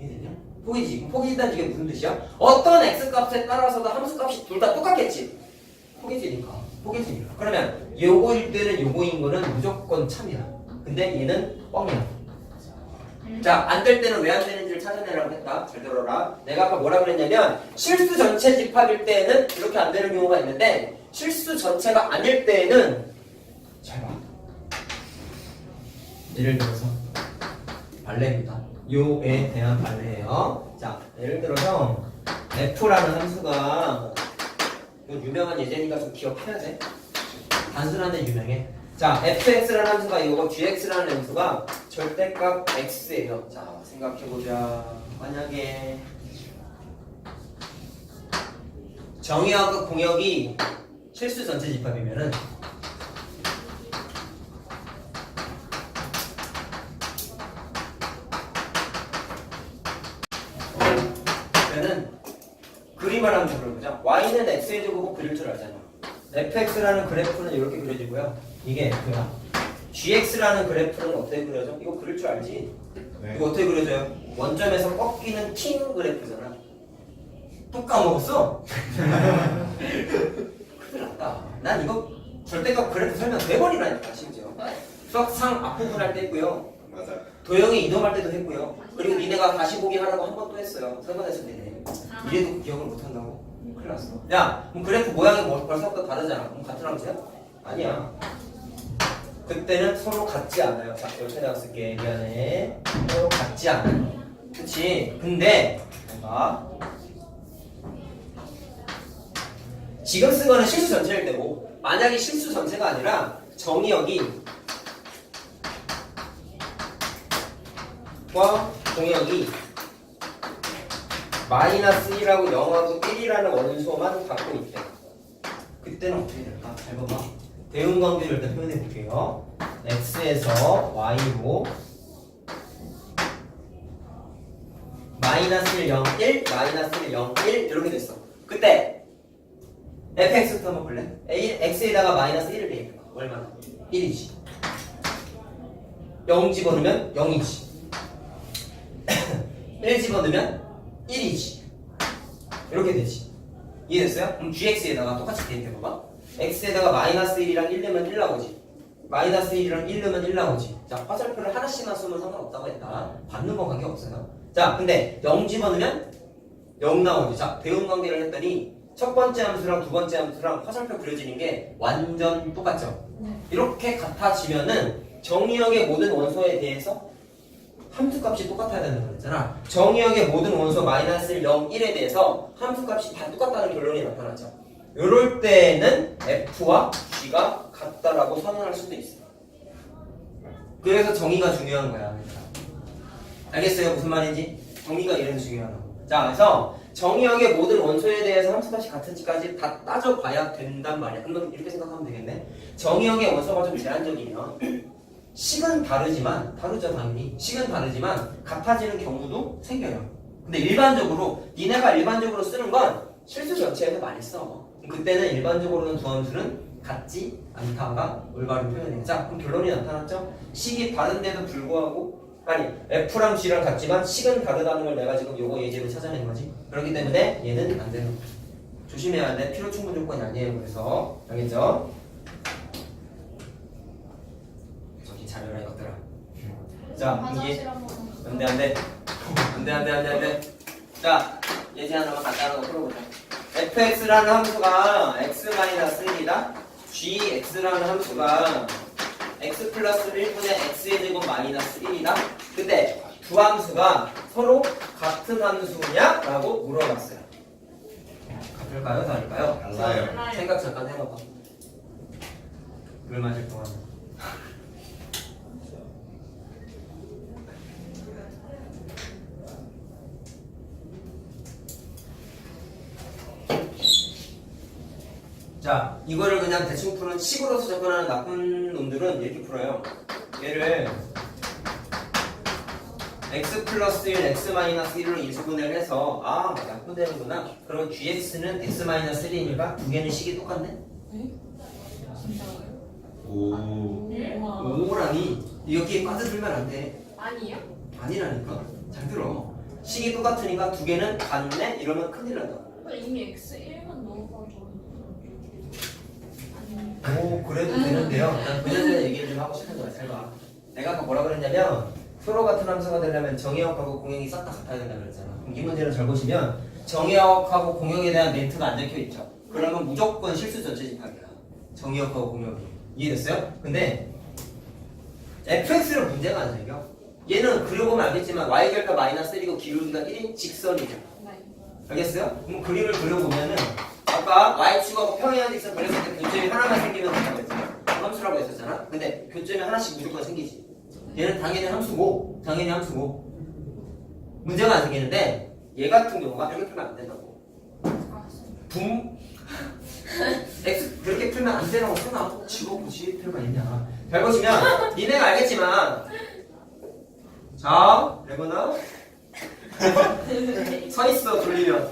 A: 이해되냐? 포개지지. 그럼 포개진다는 이게 무슨 뜻이야? 어떤 x값에 따라서도 함수값이 둘 다 똑같겠지. 포개지니까. 포개지니까. 그러면 요거일 때는 요거인 거는 무조건 참이야. 근데 얘는 뻥이야. 자, 안 될 때는 왜 안 되는지를 찾아내라고 했다. 잘 들어라. 내가 아까 뭐라 그랬냐면 실수 전체 집합일 때에는 이렇게 안 되는 경우가 있는데 실수 전체가 아닐 때에는 잘 봐. 예를 들어서 발레입니다. 요에 대한 발레예요. 자, 예를 들어서 f라는 함수가 이거 유명한 예제니까 좀 기억해야 돼. 단순한데 유명해. 자, fx라는 함수가 이거고 gx라는 함수가 절대값 x예요. 자, 생각해보자. 만약에 정의역과 공역이 실수 전체 집합이면은 그러면은 그림을 한번 그려보자. y는 x의 제곱으로 그릴 줄 알잖아. fx라는 그래프는 이렇게 그려지고요. 이게 f야. gx라는 그래프는 어떻게 그려져? 이거 그릴 줄 알지?
B: 네.
A: 이거 어떻게 그려져요? 원점에서 꺾이는 팅 그래프잖아. 또 까먹었어? 큰일 났다. 난 이거 절대값 그래프 설명 4번이라니까 심지어. 수학상 앞부분 할 때 했고요.
B: 맞아.
A: 도형에 이동할 때도 했고요. 그리고 니네가 다시 보기 하라고 한 번 또 했어요. 3번 했을 때네. 이래도 기억을 못 한다고? 큰일 났어. 야, 그럼 그래프 모양이 벌써부터 다르잖아. 그럼 같은 함수야? 아니야. 그때는 서로 같지 않아요. 자, 여기다 내가 쓸게. 미안해. 서로 같지 않아요. 그치? 근데 봐. 지금 쓴 거는 실수 전체일 때고 만약에 실수 전체가 아니라 정의역이 과 공역이 마이너스 1하고 0하고 1이라는 원소만 갖고 있대. 그때는 어떻게 될까? 잘 봐봐. 대응 관계를 일단 표현해 볼게요. x에서 y로 마이너스 1, 0, 1, 마이너스 1, 0, 1 이렇게 됐어. 그때 fx부터 한번 볼래? x에다가 마이너스 1을 대입해봐. 얼마나? 1이지. 0 집어넣으면 0이지. 1 집어넣으면 1이지. 이렇게 되지. 이해됐어요? 그럼 gx에다가 똑같이 대입해봐봐. x에다가 마이너스 1이랑 1 넣으면 1 나오지. 마이너스 1이랑 1 넣으면 1 나오지. 자, 화살표를 하나씩만 쓰면 상관없다고 했다. 받는 건 관계없어요. 자, 근데 0 집어넣으면 0 나오지. 자, 대응 관계를 했더니 첫 번째 함수랑 두 번째 함수랑 화살표 그려지는 게 완전 똑같죠? 이렇게 같아지면은 정의역의 모든 원소에 대해서 함수값이 똑같아야 되는 거잖아. 정의역의 모든 원소 마이너스 1, 0, 1에 대해서 함수값이 다 똑같다는 결론이 나타나죠. 이럴 때는 F와 G가 같다라고 선언할 수도 있어. 그래서 정의가 중요한 거야. 알겠어요? 무슨 말인지? 정의가 이래서 중요하다고. 자, 그래서 정의역의 모든 원소에 대해서 함수값이 같은지까지 다 따져봐야 된단 말이야. 그럼 이렇게 생각하면 되겠네. 정의역의 원소가 좀 제한적이면 식은 다르지만, 다르죠 당연히. 식은 다르지만 같아지는 경우도 생겨요. 근데 일반적으로 니네가 일반적으로 쓰는 건 실수 전체에서 많이 써. 그때는 일반적으로는 두 함수는 같지 않다가 올바른 표현이에요. 자, 그럼 결론이 나타났죠? 식이 다른데도 불구하고 아니 F랑 G랑 같지만 식은 다르다는 걸 내가 지금 요거 예제로 찾아낸 거지. 그렇기 때문에 얘는 안 되는 거죠. 조심해야 돼. 필요 충분 조건이 아니에요. 그래서 알겠죠? 저기 잘해라 이것들아. 자, 이게
C: 화장실 한번
A: 안돼. 자, 예제 하나만 간단한 거 풀어보자. fx라는 함수가 x-1이다. gx라는 함수가 x 플러스 1분의 x의 제곱 마이너스 1이다. 근데 두 함수가 서로 같은 함수냐? 라고 물어봤어요. 같을까요? 다를까요?
B: 달라요.
A: 생각 잠깐 해봐봐. 물 마실 동안. 자, 이거를 그냥 대충 푸는 식으로서 접근하는 나쁜 놈들은 이렇게 풀어요. 얘를 x 플러스 1, x 마이너스 1로 인수분해를 해서 아, 약분되는구나. 그럼 gx는 x 마이너스 1이니까 두 개는 식이 똑같네?
B: 오.
D: 우와.
A: 오라니 여기에 빠져들면 안 돼.
D: 아니요?
A: 아니라니까? 잘 들어. 식이 똑같으니까 두 개는 같네? 이러면 큰일 난다.
D: 이미 X1만 넣어가지고.
A: 오, 그래도 되는데요. 난 그에 대한 얘기를 좀 하고 싶은 거야. 잘 봐. 내가 아까 뭐라 그랬냐면 서로 같은 함수가 되려면 정의역하고 공역이 싹 다 같아야 된다 그랬잖아. 그럼 이 문제를 잘 보시면 정의역하고 공역에 대한 멘트가 안 적혀 있죠. 그러면 무조건 실수 전체 집합이야. 정의역하고 공역이. 이해됐어요? 근데 fx는 문제가 안 생겨. 얘는 그려보면 알겠지만 y절편 마이너스 1이고 기울기가 1인 직선이죠.
D: 네.
A: 알겠어요? 그럼 그림을 그려보면은 아까 y축하고 평행한 직선 그렸을 때 교점이 하나만 생기면 된다고 했잖아. 함수라고 했었잖아. 근데 교점이 하나씩 무조건 생기지. 얘는 당연히 함수고 문제가 안 생기는데 얘 같은 경우가 이렇게 풀면 안 된다고. x 그렇게 풀면 안 되라고 써놔. 지워보지 필요가 있냐. 잘 보시면 니네가 알겠지만 자 레거나 서 있어 돌리면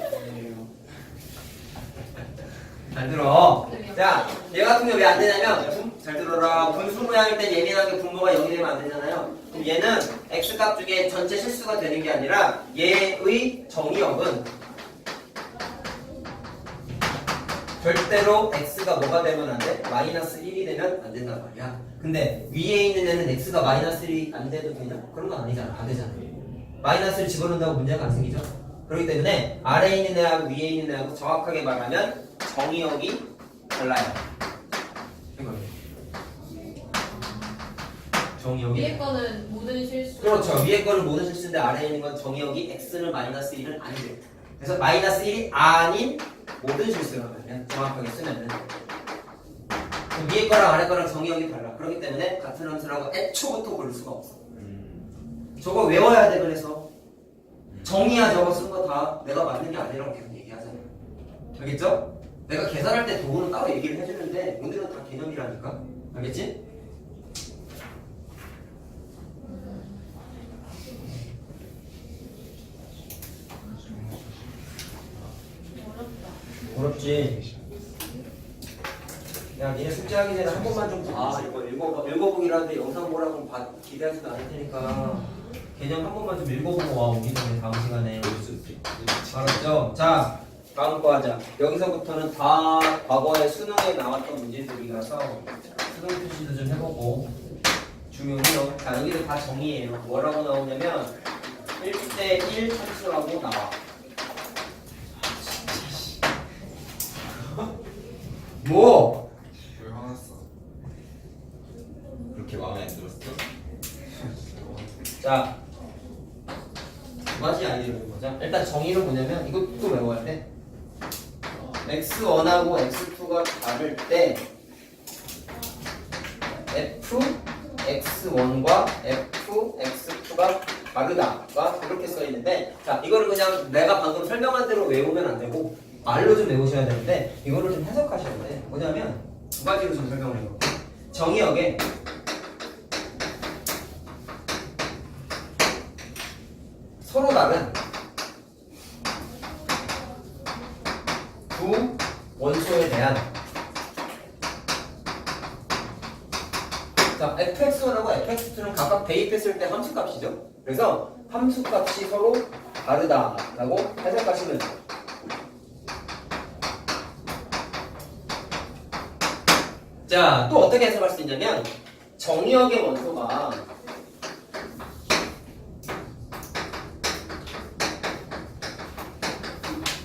A: 잘 들어. 자, 얘 같은 경우 왜 안 되냐면 잘 들어라. 분수 모양일 때 예민하게 분모가 0이 되면 안 되잖아요. 그럼 얘는 x값 중에 전체 실수가 되는 게 아니라 얘의 정의역은 절대로 x가 뭐가 되면 안 돼? 마이너스 1이 되면 안 된단 말이야. 근데 위에 있는 애는 x가 마이너스 1이 안 돼도 되냐? 그런 건 아니잖아. 안 되잖아. 마이너스를 집어넣는다고 문제가 안 생기죠? 그렇기 때문에 아래에 있는 애하고 위에 있는 애하고 정확하게 말하면 정의역이 달라요. 이거예요. 정의역이
D: 위에 거는 모든 실수.
A: 그렇죠. 위에 거는 모든 실수인데 아래에 있는 건 정의역이 x는 마이너스 1은 아니래. 그래서 마이너스 1이 아닌 모든 실수라면 정확하게 쓰면은 위에 거랑 아래 거랑 정의역이 달라. 그렇기 때문에 같은 함수라고 애초부터 고를 수가 없어. 저거 외워야 돼. 그래서 정의야 저거 쓴 거 다 내가 맞는 게 아니라고 계속 얘기하잖아. 알겠죠? 내가 계산할 때 도구는 따로 얘기를 해주는데 오늘은 다 개념이라니까. 알겠지? 어렵지. 야, 니네 숙제하기 전에 한 번만 좀 이거 읽어보기라도 영상 보라고 기대하지도 않을 테니까 개념 한 번만 좀 읽어보고 와, 오기 전에 다음 시간에. 알았죠? 자, 다음 거 하자. 여기서부터는 다 과거에 수능에 나왔던 문제들이라서 수능 표시도 좀 해보고 중요해요. 자, 여기도 다 정의예요. 뭐라고 나오냐면 1대1 함수라고 나와. 뭐?
B: 왜 화났어?
E: 그렇게 마음에 안 들었어?
A: 자, 두 가지 아이디어를 보자. 일단 정의를 뭐냐면 이것도 외워야 돼. x1하고 x2가 다를 때 f x1과 f x2가 다르다가 이렇게 써 있는데, 자, 이거를 그냥 내가 방금 설명한 대로 외우면 안 되고 말로 좀 외우셔야 되는데 이거를 좀 해석하셔야 돼. 뭐냐면 두 가지로 좀 설명을 해볼게요. 정의역에 서로 다른 두 원소에 대한, 자, fx1하고 fx2는 각각 대입했을 때 함수값이죠. 그래서 함수값이 서로 다르다라고 해석하시면 돼요. 자, 또 어떻게 해석할 수 있냐면 정의역의 원소가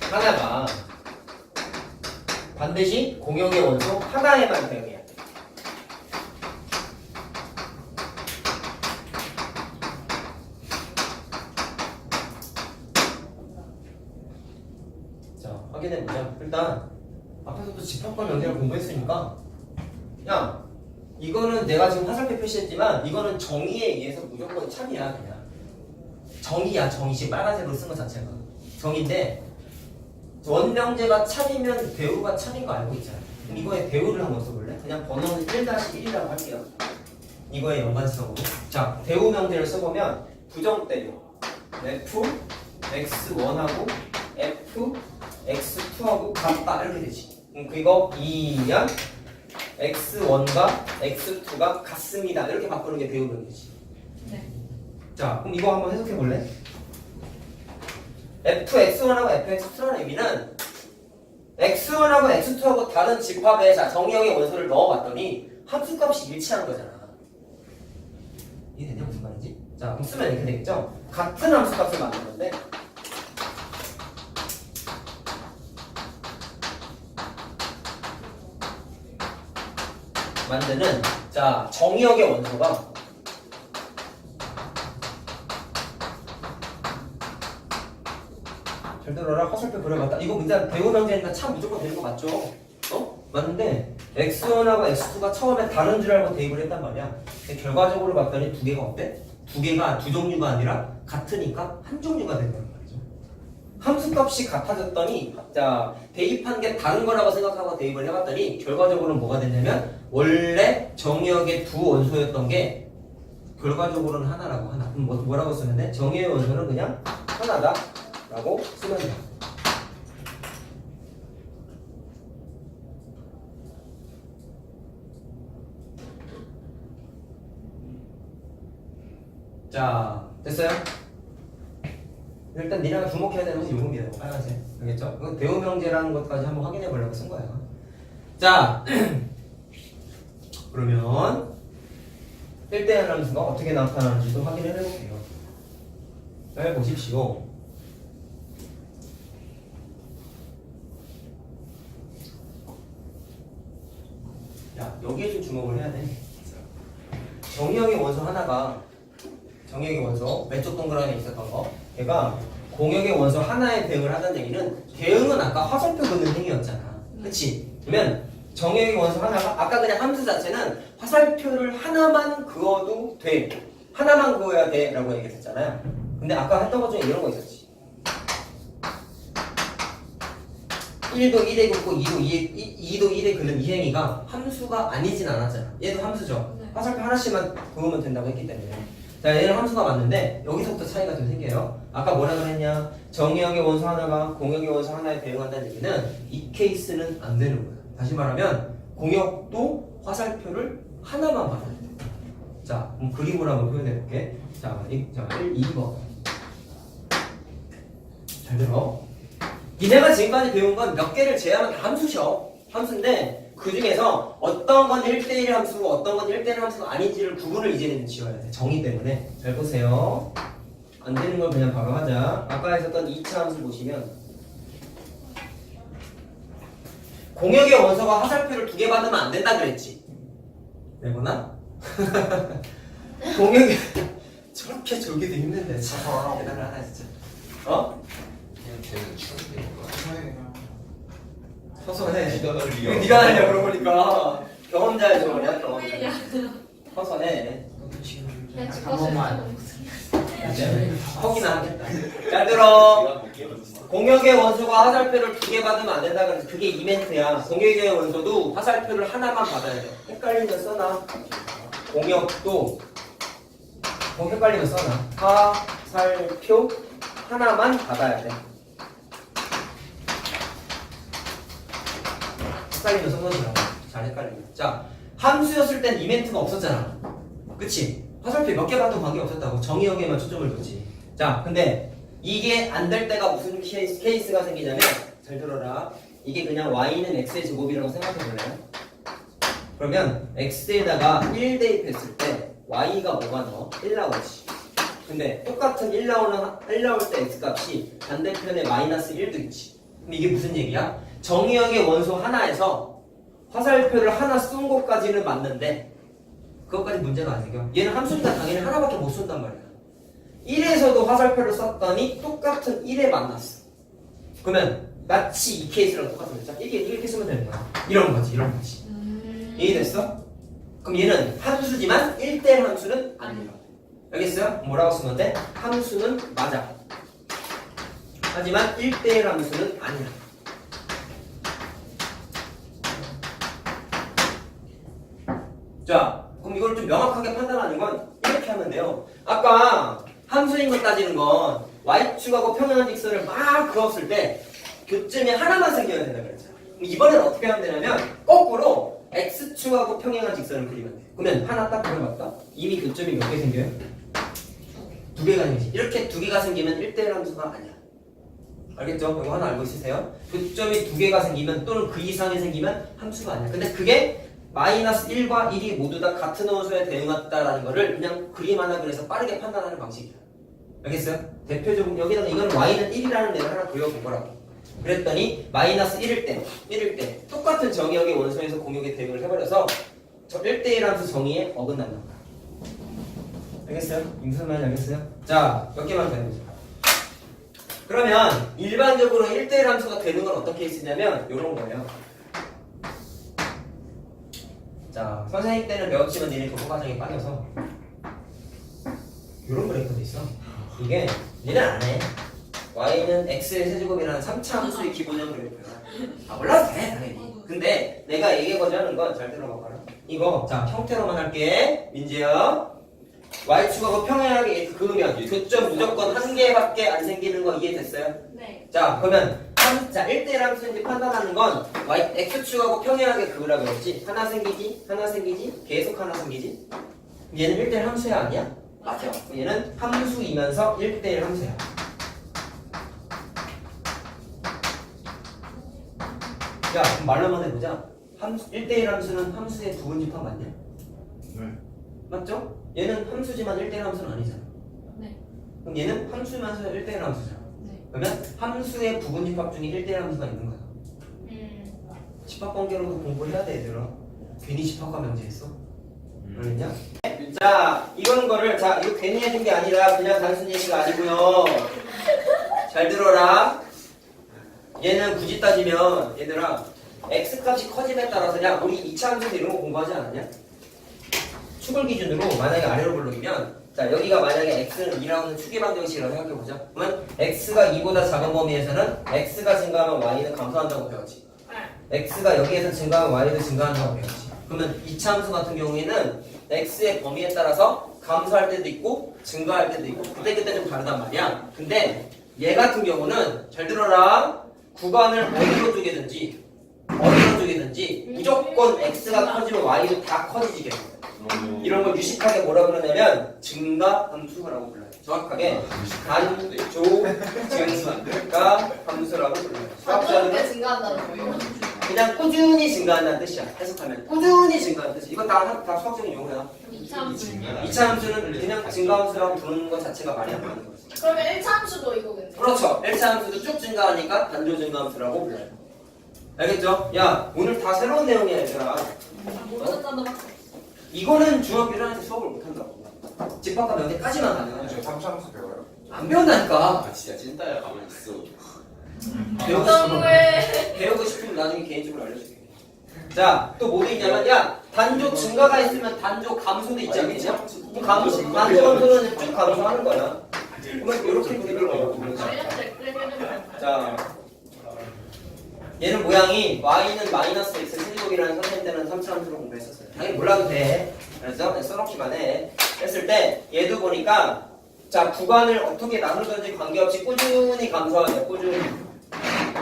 A: 하나가 반드시 공역의 원소 하나에만 대응해야 돼. 자, 확인해보자. 일단 앞에서도 집합과 연결 공부했으니까, 야, 이거는 내가 지금 화살표 표시했지만 이거는 정의에 의해서 무조건 참이야. 그냥 정의야. 정의. 지금 빨간색으로 쓴 것 자체가 정의인데, 원명제가 참이면 대우가 참인 거 알고 있잖아. 그럼 이거에 대우를 한번 써볼래? 그냥 번호는 1-1이라고 할게요. 이거의 연관성으로. 자, 대우 명제를 써보면 부정대요. f x1하고 f x2하고 같다 이렇게 되지. 그럼 그거 2면 x1과 x2가 같습니다 이렇게 바꾸는 게 대우 명제지.
D: 네.
A: 자, 그럼 이거 한번 해석해 볼래? fx1하고 fx2라는 의미는 x1하고 x2하고 다른 집합에, 자, 정의역의 원소를 넣어봤더니 함수값이 일치한 거잖아. 이해되냐? 무슨 말인지? 자, 그럼 쓰면 이렇게 되겠죠? 같은 함수값을 만드는데 자, 정의역의 원소가 잘 들어라. 화살표 그려봤다. 이거 일단 대우 명제니까 참 무조건 되는 거 맞죠? 어? 맞는데 x1하고 x2가 처음에 다른 줄 알고 대입을 했단 말이야. 근데 결과적으로 봤더니 두 개가 어때? 두 개가 두 종류가 아니라 같으니까 한 종류가 된다는 말이죠. 함수값이 같아졌더니, 자, 대입한 게 다른 거라고 생각하고 대입을 해봤더니 결과적으로는 뭐가 됐냐면 원래 정의역의 두 원소였던 게 결과적으로는 하나라고. 하나. 그럼 뭐라고 쓰면 돼? 정의의 원소는 그냥 하나다 라고 쓰면 돼. 자, 됐어요? 일단 니네가 주목해야 되는 건 요금이에요. 빨간색. 알겠죠? 이거 대우명제라는 것까지 한번 확인해 보려고 쓴 거야. 자, 그러면 1대1 함수가 어떻게 나타나는지도 확인을 해볼게요. 잘 보십시오. 야, 여기에 좀 주목을 해야 돼. 정의역의 원소 하나가, 정의역의 원소 왼쪽 동그라미에 있었던 거, 걔가 공역의 원소 하나에 대응을 하는 얘기는, 대응은 아까 화살표 긋는 행위였잖아. 그치? 그러면 정의역의 원소 하나가, 아까 그냥 함수 자체는 화살표를 하나만 그어도 돼, 하나만 그어야 돼 라고 얘기했잖아요. 근데 아까 했던 것 중에 이런 거 있었지. 1도 1에 긋고 2도 1에 긋는 이 행위가 함수가 아니진 않았잖아. 얘도 함수죠.
D: 네.
A: 화살표 하나씩만 그으면 된다고 했기 때문에. 자, 얘는 함수가 맞는데 여기서부터 차이가 좀 생겨요. 아까 뭐라 그랬냐? 정의역의 원소 하나가 공역의 원소 하나에 대응한다는 얘기는 이 케이스는 안 되는 거야. 다시 말하면 공역도 화살표를 하나만 받아야 돼. 자, 그럼 그림으로 한번 표현해 볼게. 자, 2번. 잘 들어. 니네가 지금까지 배운 건 몇 개를 제하면 다 함수셔. 함수인데 그 중에서 어떤 건 1대1 함수고 어떤 건 1대1 함수가 아닌지를 구분을 이제는 지어야 돼. 정의 때문에. 잘 보세요. 안 되는 걸 그냥 바로 하자. 아까 했었던 2차 함수 보시면 공역의 원소가 화살표를 2개 받으면 안 된다 그랬지. 내보나? 공역이 저렇게 졸기도 힘든데 참 대단하다 진짜. 어?
B: 그냥 걔는 추운데
A: 서서해.
B: 네가 날리야.
A: 네가 날려 그러고 보니까 경험자의 조언이야 경험자.
D: 야,
A: 서서해.
C: 그냥
B: 한 번만.
A: 허기나 하겠다. 잘 들어. 공역의 원소가 화살표를 2개 받으면 안 된다 그래서 그게 이벤트야. 공역의 원소도 화살표를 하나만 받아야 돼. 헷갈리면 써놔. 공역도 헷갈리면 써놔. 화살표 하나만 받아야 돼. 헷갈리면 써놓으라고. 잘 헷갈리면. 자, 함수였을 땐 이벤트가 없었잖아. 그치? 화살표 몇 개 받도 관계 없었다고. 정의역에만 초점을 뒀지. 자, 근데 이게 안 될 때가 무슨 케이스가 생기냐면 잘 들어라. 이게 그냥 y는 x의 제곱이라고 생각해 볼래요? 그러면 x에다가 1 대입했을 때 y가 뭐가 나와? 1 나오지. 근데 똑같은 1 나올 때 x값이 반대편에 마이너스 1도 있지. 그럼 이게 무슨 얘기야? 정의역의 원소 하나에서 화살표를 하나 쏜 것까지는 맞는데 그것까지 문제가 안 생겨. 얘는 함수니까 당연히 하나밖에 못 쏜단 말이야. 1에서도 화살표를 썼더니 똑같은 1에 만났어. 그러면 마치 이 케이스랑 똑같은 거죠. 이렇게 쓰면 되는 거야. 이런 거지. 이해됐어? 그럼 얘는 함수지만 1대1 함수는 아니야. 알겠어요? 뭐라고 쓰면 돼? 함수는 맞아. 하지만 1대1 함수는 아니야. 자, 그럼 이걸 좀 명확하게 판단하는 건 이렇게 하면 돼요. 아까 함수인 것 따지는 건 y축하고 평행한 직선을 막 그었을 때 교점이 하나만 생겨야 된다 그랬잖아. 그럼 이번에는 어떻게 하면 되냐면 거꾸로 x축하고 평행한 직선을 그리면 돼. 그러면 하나 딱 그려봤다. 이미 교점이 몇 개 생겨요? 2개가 생기지. 이렇게 2개가 생기면 1대1 함수가 아니야. 알겠죠? 이거 하나 알고 있으세요? 교점이 2개가 생기면 또는 그 이상이 생기면 함수가 아니야. 근데 그게 마이너스 1과 1이 모두 다 같은 원소에 대응한다라는 거를 그냥 그림 하나 그려서 빠르게 판단하는 방식이야. 알겠어요? 대표적으로 여기다가 이거는 y는 1이라는 데를 하나 그려본 거라고. 그랬더니 마이너스 1일 때 똑같은 정의역의 원소에서 공역에 대응을 해버려서 저 1대1 함수 정의에 어긋난단 말이야. 알겠어요? 무슨 말인지 알겠어요? 자, 몇 개만 더 해보자. 그러면 일반적으로 1대1 함수가 되는 건 어떤 케이스냐면 이런 거예요. 자, 선생님 때는 배웠지만 얘네 도포 과정에 빠져서 이런 브레이크도 있어. 이게 얘는 안 해. y는 x의 세제곱이라는 3차 함수의 기본형 그래프야. 몰라도 돼 당연히. 근데 내가 얘기해보자 하는 건 잘 들어봐봐라. 이거 자 형태로만 할게. 민지야. y축하고 평행하게 그으면 교점 무조건 한 개밖에 안 생기는 거 이해됐어요?
C: 네.
A: 자 그러면 자 1대1 함수인지 판단하는 건 x축하고 평행하게 그으라 그랬지. 하나 생기지 계속 하나 생기지. 얘는 1대1 함수야 아니야? 맞아. 얘는 함수이면서 1대1 함수야. 야 그럼 말로 한번 해보자. 1대1 함수는 함수의 부분집합 맞냐?
B: 네.
A: 맞죠? 얘는 함수지만 1대1 함수는 아니잖아.
C: 네.
A: 그럼 얘는 함수면서 1대1 함수잖아.
C: 네.
A: 그러면 함수의 부분집합 중에 1대1 함수가 있는 거야. 집합관계로도 공부를 해야 돼 얘들아. 괜히 집합과 명제했어? 알겠냐? 자 이런 거를 자 이거 괜히 해준 게 아니라 그냥 단순 예시가 아니고요. 잘 들어라. 얘는 굳이 따지면 얘들아 x값이 커짐에 따라서 야 우리 2차 함수 이런 거 공부하지 않았냐? 축을 기준으로 만약에 아래로 블록이면 자 여기가 만약에 x는 2라는 축의 방정식이라고 생각해보자. 그러면 x가 2보다 작은 범위에서는 x가 증가하면 y는 감소한다고 배웠지. x가 여기에서 증가하면 y도 증가한다고 배웠지. 그러면 이차함수 같은 경우에는 x의 범위에 따라서 감소할 때도 있고 증가할 때도 있고 그때 좀 다르단 말이야. 근데 얘 같은 경우는 잘 들어라. 구간을 어디로 쪼개든지 무조건 x가 커지면 y도 다 커지게 돼. 이런 걸 유식하게 뭐라 그러냐면 증가 함수라고 불러요. 정확하게 단조 증가 함수라고 불러요. 수학자는
C: 어떻게 증가한다는 거예요?
A: 그냥 꾸준히 증가한다는 뜻이야. 해석하면 꾸준히 증가하는 뜻이. 이건 다 수학적인 용어야.
C: 이차함수.
A: 이차 함수는 그냥 증가 함수라고 부르는 것 자체가 말이 안 맞는 거지.
C: 그러면 1차함수도 이거겠네.
A: 그렇죠. 1차 함수도 쭉 증가하니까 단조 증가 함수라고 불러요. 알겠죠? 야, 오늘 다 새로운 내용이야, 얘들아.
D: 모르는 단어밖에 없어.
A: 이거는 중학교 1학년 때 수업을 못 한다고. 집합과 명제까지만 가능하죠.
B: 저 삼수함수 배워요?
A: 안 배운다니까.
B: 아 진짜 찐따야 가만히 있어.
A: 배우고 싶으면 나중에 개인적으로 알려줄게. 자, 또 뭐도 있냐면, 야, 단조 증가가 있으면 단조 감소도 있지 않겠냐? 단조 감소는 쭉 감소하는 거야. 그러면 이렇게 그리는 거야. 자, 얘는 모양이 y는 마이너스 x 세제곱이라는 선생님 때는 3차 함수로 공부했었어요. 당연히 몰라도 돼. 그래서 그냥 써놓기만 해. 했을 때 얘도 보니까 자 구간을 어떻게 나누든지 관계없이 꾸준히 감소하죠. 꾸준히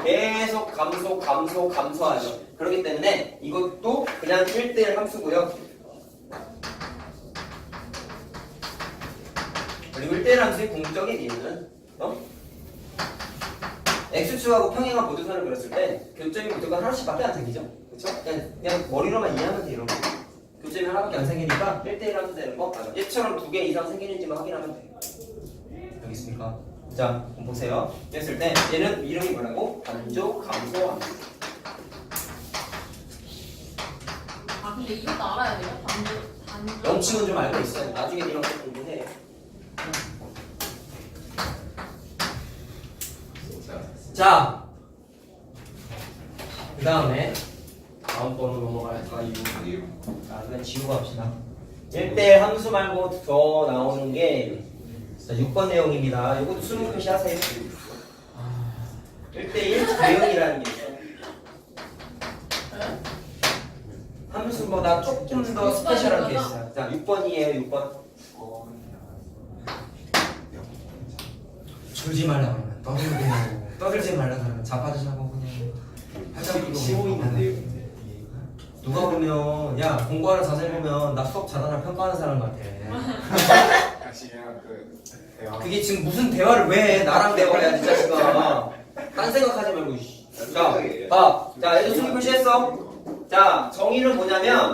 A: 계속 감소하죠. 그렇기 때문에 이것도 그냥 1대1 함수고요. 그리고 1대1 함수의 궁극적인 이유는 x축하고 평행한 모두선을 그렸을 때 교점이 무조건 하나씩밖에 안 생기죠. 그렇죠? 그냥 머리로만 이해하면 돼. 이런 거. 교점이 하나밖에 안 생기니까 1대1 함수 되는 거 맞아. 얘처럼 2개 이상 생기는지만 확인하면 돼. 여기 있습니까? 자, 그럼 보세요. 했을 때 얘는 이름이 뭐라고? 단조 감소 함수.
D: 아 근데 이것도 알아야 돼요? 단조.
A: 명칭은 좀 알고 있어요. 나중에 이런 거 공부해. 자, 그 다음에 다음 번으로 넘어갈까? 자, 그냥 지우고 합시다. 1대1 함수 말고 더 나오는 게 자, 6번 내용입니다. 이것도 수능 표시하세요. 1대1 대응이라는 게 있어요. 함수보다 조금 더 스페셜한 게 있어요. 자, 6번이에요. 6번. 줄지 말라 그러면 떠들지 말라 그러면 자빠지자고 그냥 활짝 끼고
B: 쉬고 있는데요.
A: 누가 보면 야 공부하는 자세 보면 나 수업 잘하나 평가하는 사람 같아.
B: 역시 그냥 그 대화.
A: 그게 지금 무슨 대화를 왜 해? 나랑 대화해야지 자식아. 딴 생각하지 말고. 자, 봐. 자, 얘도 수능 표시했어. 자, 정의는 뭐냐면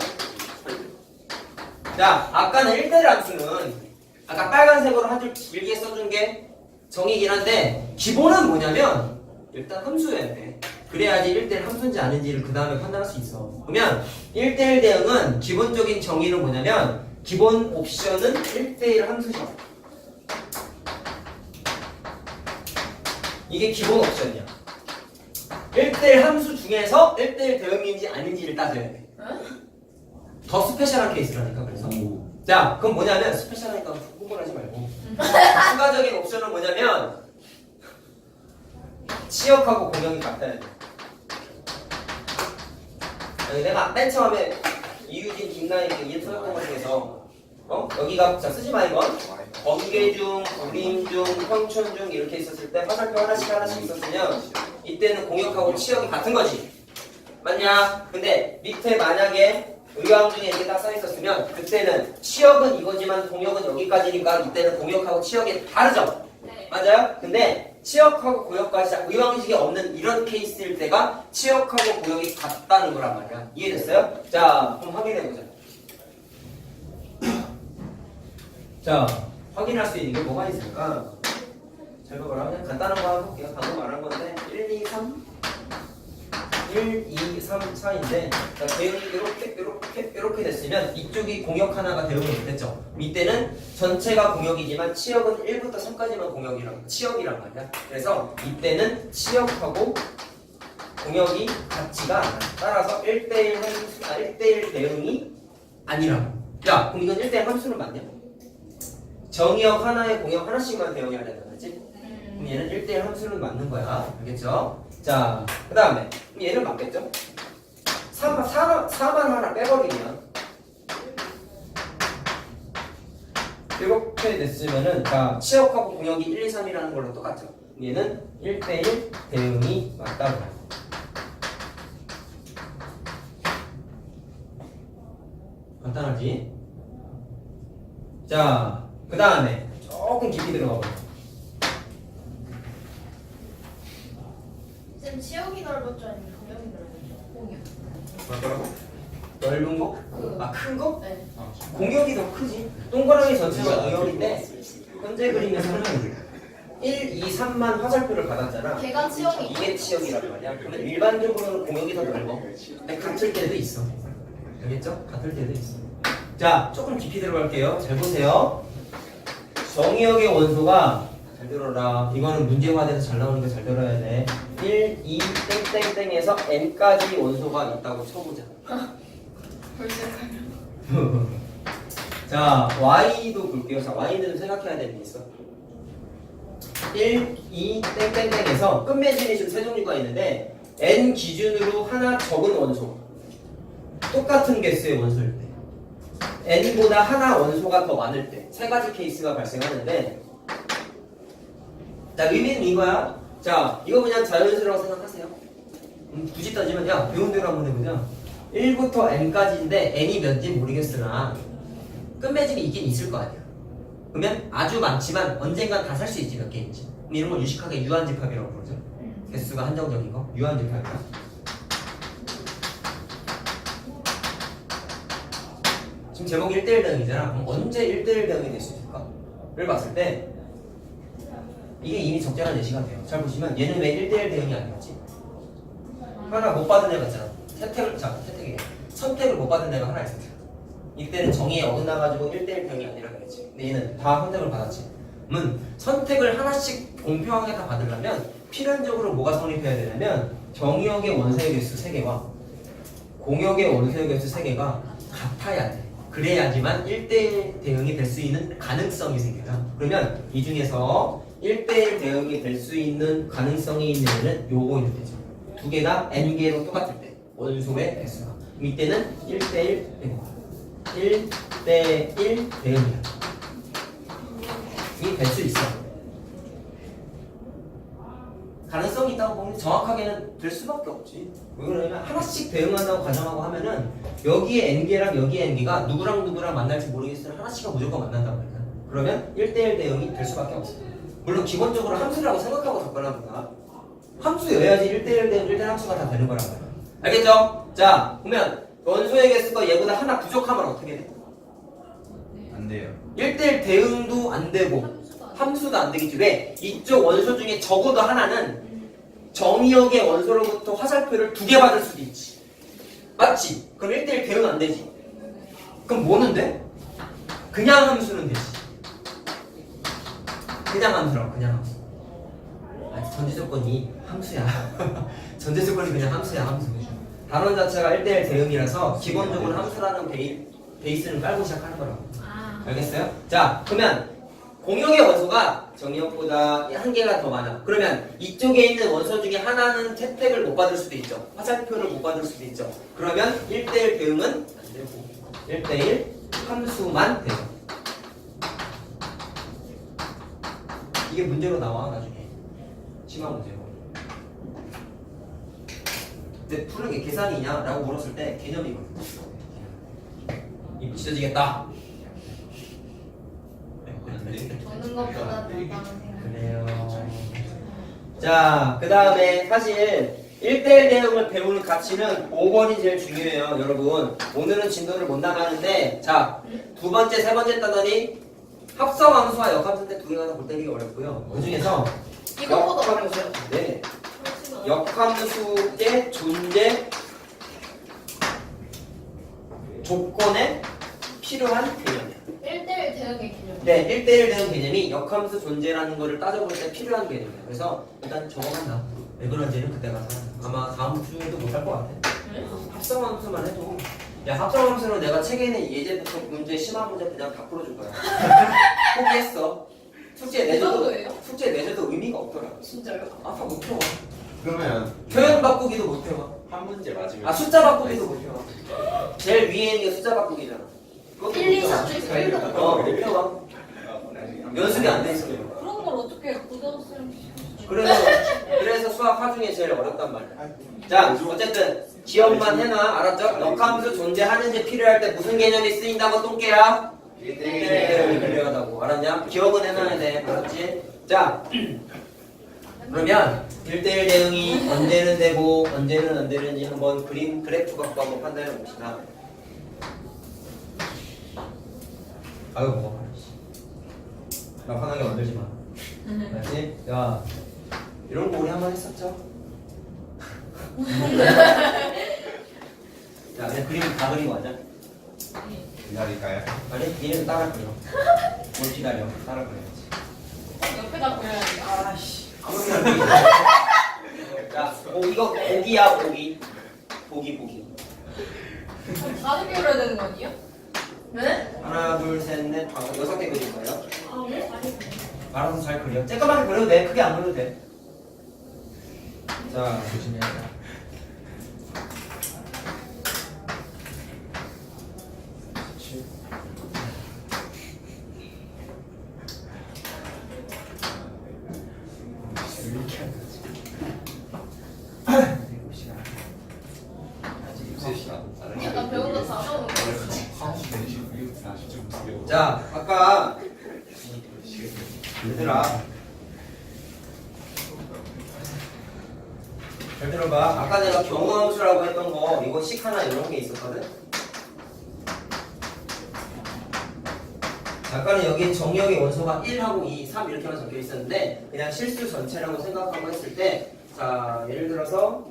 A: 자, 아까는 1대1 함수는 아까 빨간색으로 한 줄 길게 써준 게 정의긴 한데 기본은 뭐냐면 일단 함수여야 돼. 그래야지 1대1 함수인지 아닌지를 그 다음에 판단할 수 있어. 그러면 1대1 대응은 기본적인 정의는 뭐냐면 기본 옵션은 1대1 함수죠. 이게 기본 옵션이야. 1대1 함수 중에서 1대1 대응인지 아닌지를 따져야 돼. 더 스페셜한 케이스라니까. 그래서 자, 그럼 뭐냐면 스페셜하니까 구분하지 말고 추가적인 옵션은 뭐냐면 치역하고 공역이 같아야 돼. 내가 맨 처음에 이유진, 김나인 이름 써줬던 것 중에서 여기가 자 쓰지 마 이건 번개 중, 불임 중, 평촌 중 이렇게 있었을 때 화살표 하나씩 있었으면 이때는 공역하고 치역이 같은 거지. 맞냐? 근데 밑에 만약에 의왕 중에 이렇게 딱 써있었으면 그때는 치역은 이거지만 공역은 여기까지니까 이때는 공역하고 치역이 다르죠?
D: 네.
A: 맞아요? 근데 치역하고 고역까지 의왕식이 없는 이런 케이스일 때가 치역하고 고역이 같다는 거란 말이야. 이해됐어요? 자, 그럼 확인해보자. 자, 확인할 수 있는 게 뭐가 있을까? 잘 봐봐라. 그냥 간단한 거 하고 볼게요. 방금 말한 건데 1, 2, 3 1, 2, 3, 4인데 자, 대응이 이렇게 됐으면 이쪽이 공역 하나가 대응을 못했죠. 이때는 전체가 공역이지만 치역은 1부터 3까지만 치역이란 말이야. 그래서 이때는 치역하고 공역이 같지가 않아. 따라서 1대1 대응이 아니라고. 야, 그럼 이건 1대1 함수는 맞냐? 정의역 하나에 공역 하나씩만 대응해야 된다. 그렇지? 그럼 얘는 1대1 함수는 맞는 거야. 알겠죠? 자, 그 다음에 얘는 맞겠죠? 4만 하나 빼버리면 이렇게 됐으면은 자 치역하고 공역이 1, 2, 3이라는 걸로 똑같죠. 얘는 1대1 대응이 맞다고 해요. 간단하지? 자, 그 다음에 조금 깊이 들어가 보자.
C: 쌤 치역이 넓었죠 아니면 공역이 넓었죠? 공역.
B: 뭐라고?
A: 넓은 거?
C: 그.
A: 아, 큰 거?
C: 네.
A: 공역이 더 크지. 동그라미 전체가 공역인데 현재 그림에서는 1, 2, 3만 화살표를 받았잖아.
C: 걔가 치역이.
A: 이게 치역이란 말이야. 그러면 일반적으로는 공역이 더 넓어. 근데 같을 때도 있어. 알겠죠? 같을 때도 있어. 자, 조금 깊이 들어갈게요. 잘 보세요. 정의역의 원소가 잘 들어라. 이거는 문제화돼서 잘 나오는 거 잘 들어야 돼. 1, 2, 땡땡땡에서 n까지 원소가 있다고 쳐보자.
C: 벌써
A: 자, y도 볼게요. 자, y는 좀 생각해야 되는 게 있어. 1, 2, 땡땡땡에서 끝맺음이 지금 세 종류가 있는데 n 기준으로 하나 적은 원소 똑같은 개수의 원소일 때 n보다 하나 원소가 더 많을 때 세 가지 케이스가 발생하는데 자, 의미는 이거야. 자, 이거 그냥 자연수라고 생각하세요. 굳이 따지면 야, 배운 대로 한번 해보자. 1부터 n까지인데 n이 몇인지 모르겠으나 끝맺음이 있긴 있을 거 아니야. 그러면 아주 많지만 언젠간 다 살 수 있지 몇 개인지. 이런 걸 유식하게 유한집합이라고 부르죠. 개수가 한정적인 거 유한집합이야. 지금 제목이 1대1 대응이잖아. 그럼 언제 1대1 대응이 될 수 있을까? 를 봤을 때 이게 이미 적절한 예시가 돼요. 잘 보시면 얘는 왜 1대1 대응이 아니었지? 하나 못 받은 애가 있잖아. 선택을 못 받은 애가 하나 있었어. 이때는 정의에 어긋나가지고 1대1 대응이 아니라 그랬지. 근데 얘는 다 선택을 받았지. 그러면 선택을 하나씩 공평하게 다 받으려면 필연적으로 뭐가 성립해야 되냐면 정의역의 원소의 개수 3개와 공역의 원소의 개수 3개가 같아야 돼. 그래야지만 1대1 대응이 될 수 있는 가능성이 생겨요. 그러면 이 중에서 1대1 대응이 될 수 있는 가능성이 있는 애는 요거일 때죠. 두 개가 n개로 똑같을 때 원소의 개수가. 이때는 1대1 대응. 1대1 대응이야. 이게 될 수 있어. 가능성이 있다고 보면 정확하게는 될 수밖에 없지. 왜 그러냐면 하나씩 대응한다고 가정하고 하면은 여기에 n개랑 여기에 n개가 누구랑 누구랑 만날지 모르겠으나 하나씩은 무조건 만난단 말이야. 그러면 1대1 대응이 될 수밖에 없어. 물론 기본적으로 함수라고 생각하고 접근합니다. 함수여야지 1대1 대응, 1대1 함수가 다 되는 거란 말이야. 알겠죠? 자, 보면 원소의 개수가 얘보다 하나 부족하면 어떻게 돼?
B: 안 돼요.
A: 1대1 대응도 안 되고 함수도 안 되겠지. 왜? 이쪽 원소 중에 적어도 하나는 정의역의 원소로부터 화살표를 2개 받을 수도 있지. 맞지? 그럼 1대1 대응 안 되지. 그럼 뭐는 돼? 그냥 함수는 되지. 그냥 함수라고, 그냥 함수. 아, 전제 조건이 함수야. 전제 조건이 그냥 함수야, 함수. 단원 자체가 1대1 대응이라서 기본적으로 함수라는 베이스는 깔고 시작하는 거라고. 알겠어요? 자, 그러면 공역의 원소가 정의역보다 한 개가 더 많아. 그러면 이쪽에 있는 원소 중에 하나는 혜택을 못 받을 수도 있죠. 화살표를 못 받을 수도 있죠. 그러면 1대1 대응은 안 되고 1대1 함수만 되죠. 이게 문제로 나와 나중에. 심한 문제로. 근데 푸는 게 계산이냐? 라고 물었을 때 개념이거든. 입 찢어지겠다.
C: 적는 것보다 낫다고 생각.
A: 그래요. 자, 그 다음에 사실 1대1 대응을 배우는 가치는 5번이 제일 중요해요, 여러분. 오늘은 진도를 못 나가는데, 자, 두 번째, 세 번째 따더니 합성함수와 역함수인데 두 개가 다 볼 때리기 어렵고요. 그 중에서
C: 이것보다
A: 역함수, 네, 역함수의 존재 조건에 필요한 개념이에요.
C: 1대1 대응의 개념.
A: 네, 1대1 대응 개념이 역함수 존재라는 거를 따져볼 때 필요한 개념이에요. 그래서 일단 적어간다. 왜 그런지는 그때 가서 아마 다음 주에도 못할 것 같아. 합성함수만 해도 야, 합성함수로 내가 책에 있는 예제부터 문제, 심한 문제 그냥 다 풀어줄 거야. 포기했어. 숙제 내줘도 의미가 없더라.
C: 진짜요?
A: 아까 못 펴와.
B: 그러면
A: 표현 바꾸기도 못 펴와.
B: 한 문제 맞으면.
A: 아 숫자 바꾸기도 못해요. 제일 위에 있는 게 숫자 바꾸기잖아. 그것도
C: 1, 2,
A: 못해요.
C: 3 중에서 1로
A: 못 해요. 연습이 안 돼 있어.
D: 그런 걸 어떻게 고등학생
A: 그래서 수학 하중에 제일 어렵단 말이야. 자, 어쨌든 기억만 해놔. 알았죠? 역함수 존재하는지 필요할 때 무슨 개념이 쓰인다고 똥개야? 개념이 필요하다고. 알았냐? 기억은 해놔야 돼. 알았지? 자, 그러면 1대1 대응이 언제는 되고 언제는 안 되는지 한번 그래프 갖고 한번 판단해 봅시다. 아유 먹어. 나 화나게 만들지 마. 알았지? 야, 이런 거 우리 한번 했었죠? 자, 그냥 그림 다 그리고 하자.
B: 기다릴까요?
A: 아니, 니네는 따라 그려. 뭘 기다려. 따라 그려야지.
D: 옆에다 보여야 돼.
A: 아씨. 아무렇게나 그리지 마. 자, 이거 보기야, 보기. 보기.
D: 그럼 다섯 개 그려야 되는 거 아니에요?
C: 네?
A: 하나, 둘, 셋, 넷, 다섯, 6개 그릴 거예요.
D: 아, 네? 아니.
A: 알아서 잘 그려. 쬐까맣게 그려도 돼. 크게 안 그려도 돼. 자, 조심해야 돼.
C: 약간 배운 거 다 나오는 거
A: 자, 아까 얘들아 잘 들어봐. 아까 내가 경우함수라고 했던 거 이거 식 하나 이런 게 있었거든. 아까는 여기 정의역의 원소가 1하고 2, 3 이렇게만 적혀 있었는데 그냥 실수 전체라고 생각하고 했을 때 자, 예를 들어서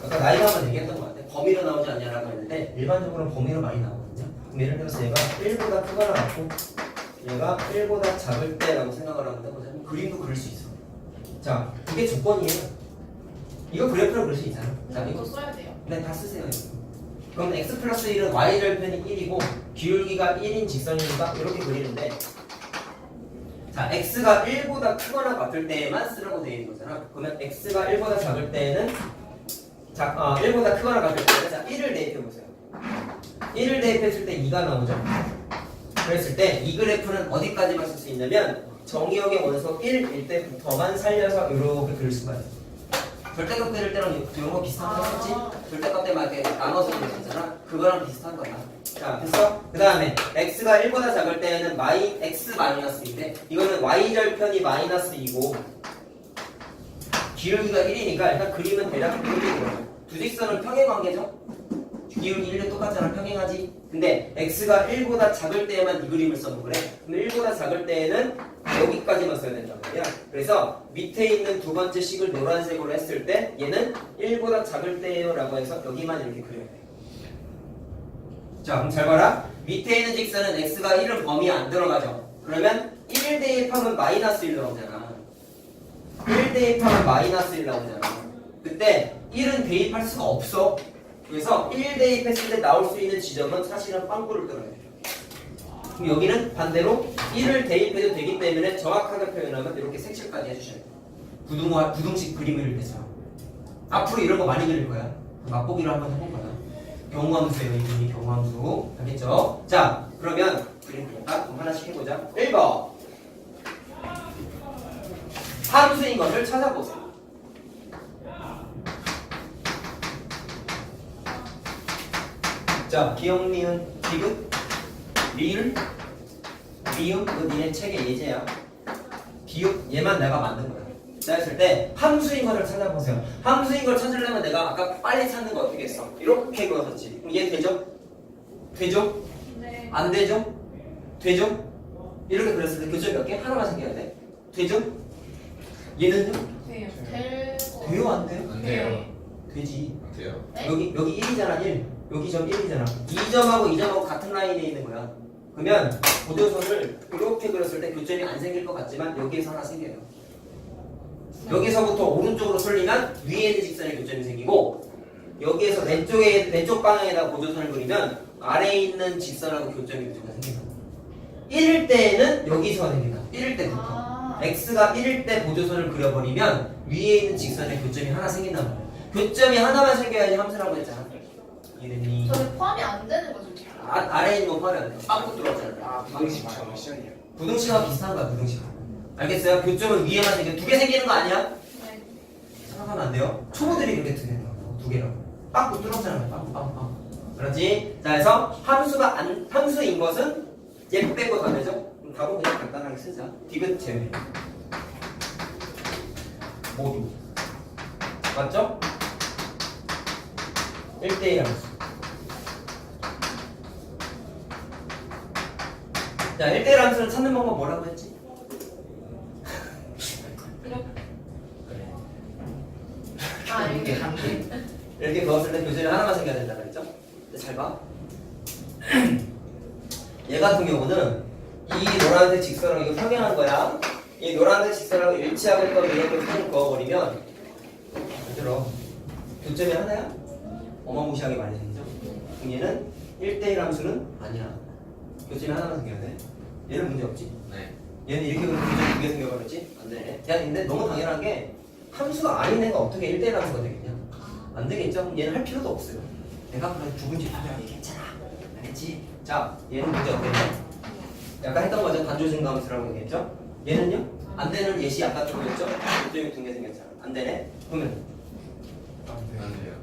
A: 아까 나이가 한번 얘기했던 것 같아. 범위로 나오지 않냐라고 했는데 일반적으로 범위로 많이 나오거든요. 그럼 예를 들어서 얘가 1보다 크거나 같고 얘가 1보다 작을 때라고 생각을 하면 해보자면 그림도 그릴 수 있어. 자, 그게 조건이에요. 이거 그래프로 그릴 수 있잖아. 자,
C: 이거
A: 이거
C: 써야 돼요.
A: 네, 다 쓰세요. 이거. 그럼 x 플러스 1은 y절편이 1이고 기울기가 1인 직선이니까 이렇게 그리는데 자, x가 1보다 크거나 같을 때에만 쓰라고 되어 있는 거잖아. 그러면 x가 1보다 작을 때에는 1보다 크거나 같을 때는 자, 1을 대입해 보세요. 1을 대입했을 때 2가 나오죠. 그랬을 때 이 그래프는 어디까지만 쓸 수 있냐면 정의역의 원소 1일 때부터만 살려서 이렇게 그릴 수가 있어요. 절대값 때릴 때랑 이런 거 비슷한 거 했지? 절대값 때만 이렇게 나눠서 그렸잖아. 그거랑 비슷한 거야. 자, 됐어? 그 다음에 x가 1보다 작을 때는 x-2인데 이거는 y절편이 -2고 기울기가 1이니까 일단 그림은 대략 이렇게 그려요. 두 직선은 평행관계죠? 기울기 1도 똑같잖아. 평행하지? 근데 x가 1보다 작을 때에만 이 그림을 써도 그래. 근데 1보다 작을 때에는 여기까지만 써야 된단 말이야. 그래서 밑에 있는 두 번째 식을 노란색으로 했을 때 얘는 1보다 작을 때예요 라고 해서 여기만 이렇게 그려야 돼. 자, 그럼 잘 봐라. 밑에 있는 직선은 x가 1은 범위에 안 들어가죠. 그러면 1 대입하면 -1 나오잖아. 1 대입하면 -1 나오잖아. 그때 1은 대입할 수가 없어. 그래서 1 대입했을 때 나올 수 있는 지점은 사실은 빵꾸를 뚫어야 돼. 그럼 여기는 반대로 1을 대입해도 되기 때문에 정확하게 표현하면 이렇게 색칠까지 해주셔야 돼요. 부등식 그림을 그릴 때처럼. 앞으로 이런 거 많이 그릴 거야. 맛보기로 한번 해본 거야. 경우함수예요. 이 그림이 경우함수. 알겠죠? 자, 그러면 그림 그릴까? 그럼 하나씩 해보자. 1번 함수인 것을 찾아보세요. 자, 기억, 니은, 디귿, 리을, 리음, 이거 니네 책의 예제야. 비읍, 얘만 내가 만든 거야. 자, 했을 때 함수인 것을 찾아보세요. 함수인 걸 찾으려면 내가 아까 빨리 찾는 거 어떻게 했어? 이렇게 그렸었지. 그럼 얘 되죠? 되죠?
D: 네.
A: 안 되죠? 되죠? 이렇게 그렸을 때 교점 몇 개? 하나만 생겨야 돼. 되죠? 얘는요?
D: 돼요.
A: 돼요? 안 돼요?
B: 안 돼요.
A: 되지.
B: 돼요?
C: 네?
A: 여기 1이잖아, 1. 여기 점 1이잖아. 2점하고 2점하고 같은 라인에 있는 거야. 그러면 고조선을 이렇게 그렸을 때 교점이 안 생길 것 같지만 여기에서 하나 생겨요. 여기서부터 오른쪽으로 쏠리면 위에 있는 직선에 교점이 생기고 여기에서 왼쪽 방향에다 고조선을 그리면 아래에 있는 직선하고 교점이 무조건 생긴다. 1일 때에는 여기서 생긴다. 1일 때부터. x가 1일 때 보조선을 그려버리면 위에 있는 직선에 교점이 하나 생긴단 말이야. 교점이 하나만 생겨야지 함수라고 했잖아. 이랬니?
C: 저게 포함이 안 되는 거죠?
A: 아래에 있는 거 포함이 안 돼. 빵꾸 뚫었잖아.
B: 아, 방식 정시이야.
A: 부등식하고 비슷한 거야, 부등식. 알겠어요? 교점은 위에만 생겨. 두 개 생기는 거 아니야?
D: 네.
A: 생각하면 안 돼요? 초보들이 그렇게 두 개라고. 두 개라고. 빵꾸 뚫었잖아. 빵꾸. 그렇지? 자, 그래서 함수인 것은 얘 빼고 다 되죠? 그럼 답은 그냥 간단하게 쓰자. 디귿 제외. 모두. 맞죠? 1대1 함수. 자, 1대1 함수를 찾는 방법 뭐라고 했지?
D: 이렇게.
A: 그래.
C: 아,
A: 이렇게
C: 이게.
A: 함께. 이렇게 그었을 때 교점이 하나만 생겨야 된다 그랬죠? 근데 잘 봐. 얘 같은 경우는 이 노란색 직선하고 이거 평행한 거야. 이 노란색 직선하고 일치하고 있던 이렇게 선을 그어버리면 들어 교점이 하나야? 어마무시하게 많이 생기죠? 그럼 얘는 1대1 함수는 아니야. 교점이 하나만 생겨야 돼. 얘는 문제 없지?
B: 네.
A: 얘는 이렇게 그리고 교점이 두 개 생겨버렸지? 안 되네. 야, 근데 너무 당연한 게 함수가 아닌 애가 어떻게 1대1 함수가 되겠냐? 안 되겠죠? 그럼 얘는 할 필요도 없어요. 내가 그래 두근지 하면 괜찮아. 알겠지? 자, 얘는 문제 없겠냐? 약간 했던 거죠. 단조 증가함수라고 얘기했죠? 얘는요? 안 되는 예시 아까 들어줬죠? 교점이 두 개 생겼잖아. 안 되네? 그러면
B: 안 돼요.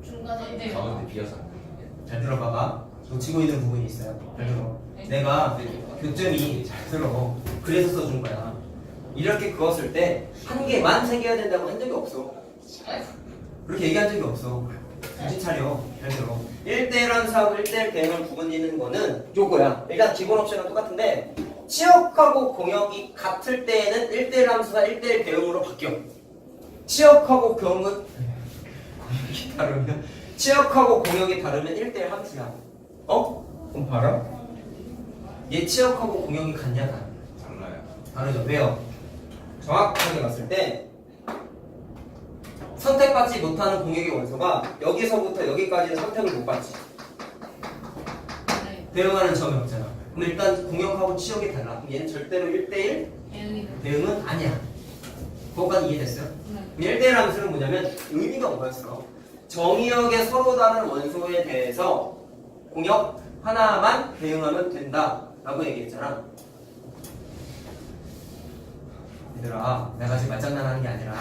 C: 중간에.
D: 네.
B: 가운데 비어서 안 돼요.
A: 잘 들어봐봐. 놓치고 있는 부분이 있어요. 잘 들어. 내가 교점이 잘 들어. 그래서 써준 거야. 이렇게 그었을 때 한 개만 생겨야 된다고 한 적이 없어. 그렇게 얘기한 적이 없어. 정신 차려. 잘 들어. 1대1 함수하고 1대1 대응을 구분짓는 거는 요거야. 일단 기본 옵션은 똑같은데 치역하고 공역이 같을 때에는 1대1 함수가 1대1 대응으로 바뀌어. 치역하고 공역이 다르면 치역하고 공역이 다르면 1대1 함수야. 어? 그럼 봐라. 얘 치역하고 공역이 같냐 다르냐?
B: 달라요.
A: 다르죠. 왜요? 정확하게 봤을 때 선택받지 못하는 공역의 원소가 여기서부터 여기까지는 선택을 못 받지.
D: 네.
A: 대응하는 점이 없잖아. 그럼 일단 공역하고 치역이 달라. 그럼 얘는 절대로 1대1
D: 대응이는.
A: 대응은 아니야. 그것까지 이해됐어요?
D: 네.
A: 1대1 함수는 뭐냐면 의미가 뭐였어? 정의역의 서로 다른 원소에 대해서 공역 하나만 대응하면 된다 라고 얘기했잖아. 얘들아, 내가 지금 말장난하는 게 아니라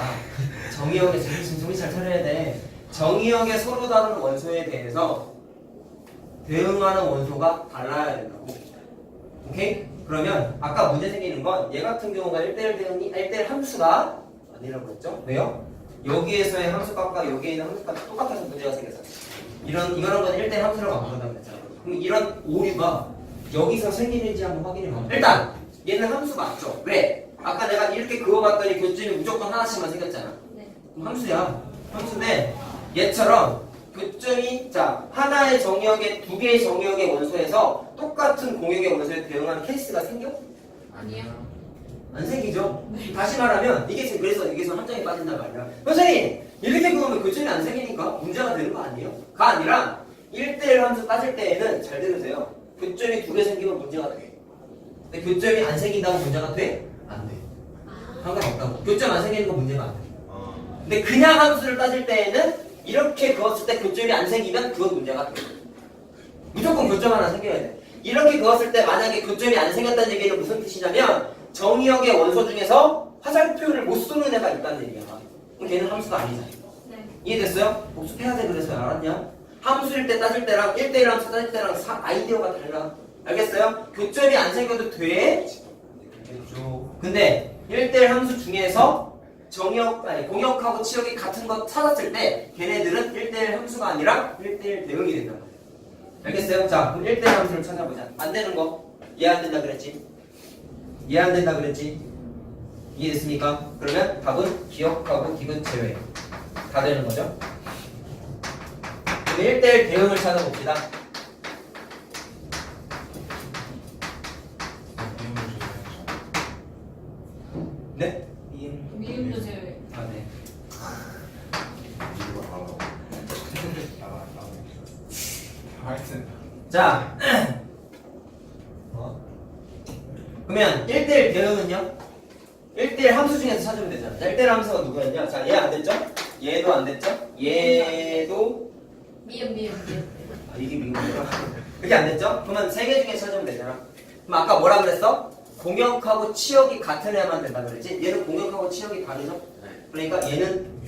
A: 정의역의 정신 잘 차려야 돼. 정의역의 서로 다른 원소에 대해서 대응하는 원소가 달라야 된다고. 오케이? 그러면 아까 문제 생기는 건 얘 같은 경우가 1대1 대응이 1대1 함수가 아니라고 했죠? 왜요? 여기에서의 함수값과 여기에 있는 함수값이 똑같아서 문제가 생겼어. 이거는 건 1대1 함수라고 안 부른다고 했잖아. 그럼 이런 오류가 여기서 생기는지 한번 확인해봐. 일단 얘는 함수 맞죠? 왜? 아까 내가 이렇게 그어봤더니 교점이 무조건 하나씩만 생겼잖아.
D: 네.
A: 그럼 함수야. 함수인데 얘처럼 교점이 자 하나의 정의역의 두 개의 정의역의 원소에서 똑같은 공역의 원소에 대응하는 케이스가 생겨?
D: 아니요.
A: 안 생기죠? 다시 말하면 이게 지금 그래서 여기서 함정에 빠진단 말이야. 선생님 이렇게 그으면 교점이 안 생기니까 문제가 되는 거 아니에요? 가 아니라 1대1 함수 따질 때에는 잘 들으세요. 교점이 두 개 생기면 문제가 돼. 근데 교점이 안 생긴다고 문제가 돼? 안 돼. 상관없다고. 교점 안 생기는 거 문제가 안 돼. 근데 그냥 함수를 따질 때에는 이렇게 그었을 때 교점이 안 생기면 그건 문제가 돼. 무조건 교점 하나 생겨야 돼. 이렇게 그었을 때 만약에 교점이 안 생겼다는 얘기는 무슨 뜻이냐면 정의역의 원소 중에서 화살표를 못 쏘는 애가 있다는 얘기야. 그럼 걔는 함수가 아니잖아.
D: 네.
A: 이해됐어요? 복습해야 돼. 그래서 알았냐? 함수일 때 따질 때랑 1대1 함수 따질 때랑 아이디어가 달라. 알겠어요? 교점이 안 생겨도 돼? 됐죠. 근데 1대1 함수 중에서 공역하고 치역이 같은 거 찾았을 때 걔네들은 1대1 함수가 아니라 1대1 대응이 된단 말이야. 알겠어요? 자, 그럼 1대1 함수를 찾아보자. 안 되는 거 이해 안 된다 그랬지? 이해 안 된다 그랬지? 이해됐습니까? 그러면 답은 기억하고 디귿 제외 다 되는 거죠? 그럼 1대1 대응을 찾아봅시다. 네?
D: 미음도 제외.
A: 아, 네.
B: 이거 봐봐. 하여튼
A: 자, 그러면 1대1 대응은요? 1대1 함수 중에서 찾으면 되잖아. 자, 1대1 함수가 누구였냐? 자, 얘 안 됐죠? 얘도 안 됐죠? 얘도
C: 미음.
A: 아, 이게 민구구나. 그게 안 됐죠? 그러면 3개 중에 찾으면 되잖아. 그럼 아까 뭐라 그랬어? 공역하고 치역이 같은 애만 된다 그랬지? 얘는 공역하고 치역이 다르죠? 그러니까 얘는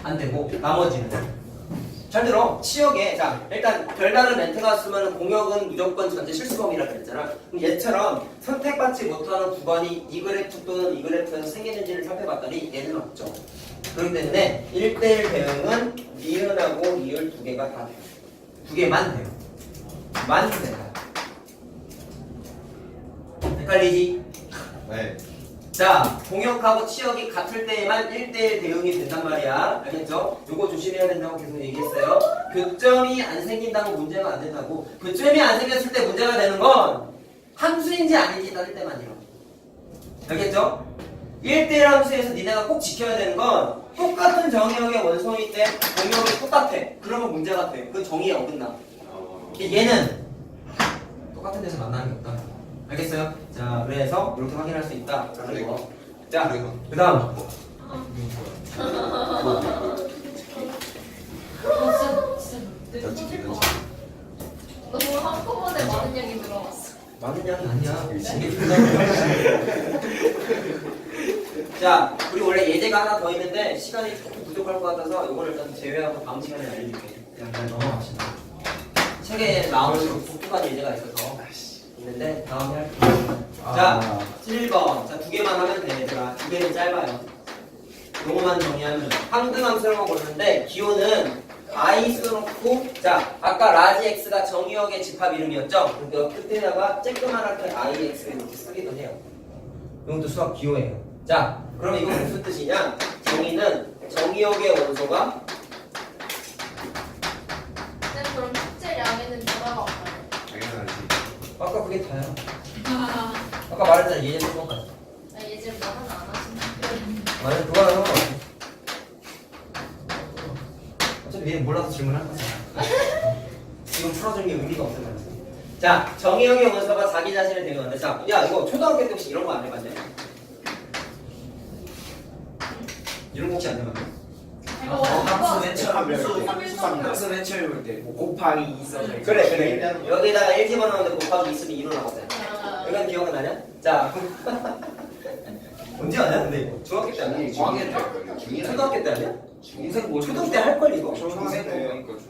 A: 안 되고 나머지는 잘 들어. 치역에 자 일단 별다른 멘트가 쓰면 공역은 무조건 전체 실수범위라 그랬잖아. 그럼 얘처럼 선택받지 못하는 구간이 이 그래프 또는 이 그래프에서 생기는지를 살펴봤더니 얘는 없죠. 그렇기 때문에 1대1 대응은 니은하고 리을 두 개가 다 돼요. 두 개만 돼요. 만 돼요. 헷갈리지?
B: 네.
A: 자, 공역하고 치역이 같을 때에만 1대1 대응이 된단 말이야. 알겠죠? 요거 조심해야 된다고 계속 얘기했어요. 교점이 안 생긴다고 문제가 안 된다고. 교점이 안 생겼을 때 문제가 되는 건 함수인지 아닌지 따질 때만이야. 알겠죠? 1대1 함수에서 니네가 꼭 지켜야 되는 건 똑같은 정의역의 원소일 때 공역이 똑같아. 그러면 문제가 돼. 그 정의에 어긋나. 근데 얘는 똑같은 데서 만나는 게 없다. 알겠어요? 자, 그래서 이렇게 확인할 수 있다. 라는 거. 자, 그 다음.
C: 너무 한꺼번에 많은 얘기 들어봤어.
A: 많은 양이 아니야. 자, 우리 원래 예제가 하나 더 있는데 시간이 조금 부족할 것 같아서 이걸 일단 제외하고 다음 시간에 알려줄게. 그냥 넘어갑시다. 책에 나오는 독특한 예제가 있어서 있는데 다음에 할게요. 자, 7번. 자, 두 개만 하면 돼, 얘들아. 두 개는 짧아요. 요거만 정리하면 항등함수라고 보는데 기호는 I 써놓고 자, 아까 라지 X가 정의역의 집합 이름이었죠? 그러니까 끝에다가 쬐끄만하게 IX를 이렇게 쓰기도 해요. 이것도 수학 기호예요. 자, 그럼 이거 무슨 뜻이냐? 정의는 정의역의 원소가
C: 근데 그럼 숙제량에는 변화가 없나요?
B: 당연하지.
A: 아까 그게 다야. 아까 말했잖아, 예제 수업까지.
C: 나 예제 뭐 하나 안 하시는데.
A: 맞아, 그거는 상관없어. 어차피 얘는 몰라서 질문할 거잖아. 지금 풀어주는 게 의미가 없을 거야. 자, 정의역의 원소가 자기 자신을 대응하는데, 자, 야, 이거 초등학교 때 혹시 이런 거 안 해봤냐? 이런 거 혹시 안 해봤냐?
C: 이거
A: 맨 처음
B: 함수 맨 처음에 볼 때 곱하기 2 써져 있죠.
A: 그래. 여기다가 1 집어넣는데 곱하기 있으면 2로 나오잖아. 이건 기억은 나냐? 자, 언제 하냐? 근데 이거 중학교 때 아니야? 초등학교 때 아니야? 초등 때 할 걸 이거.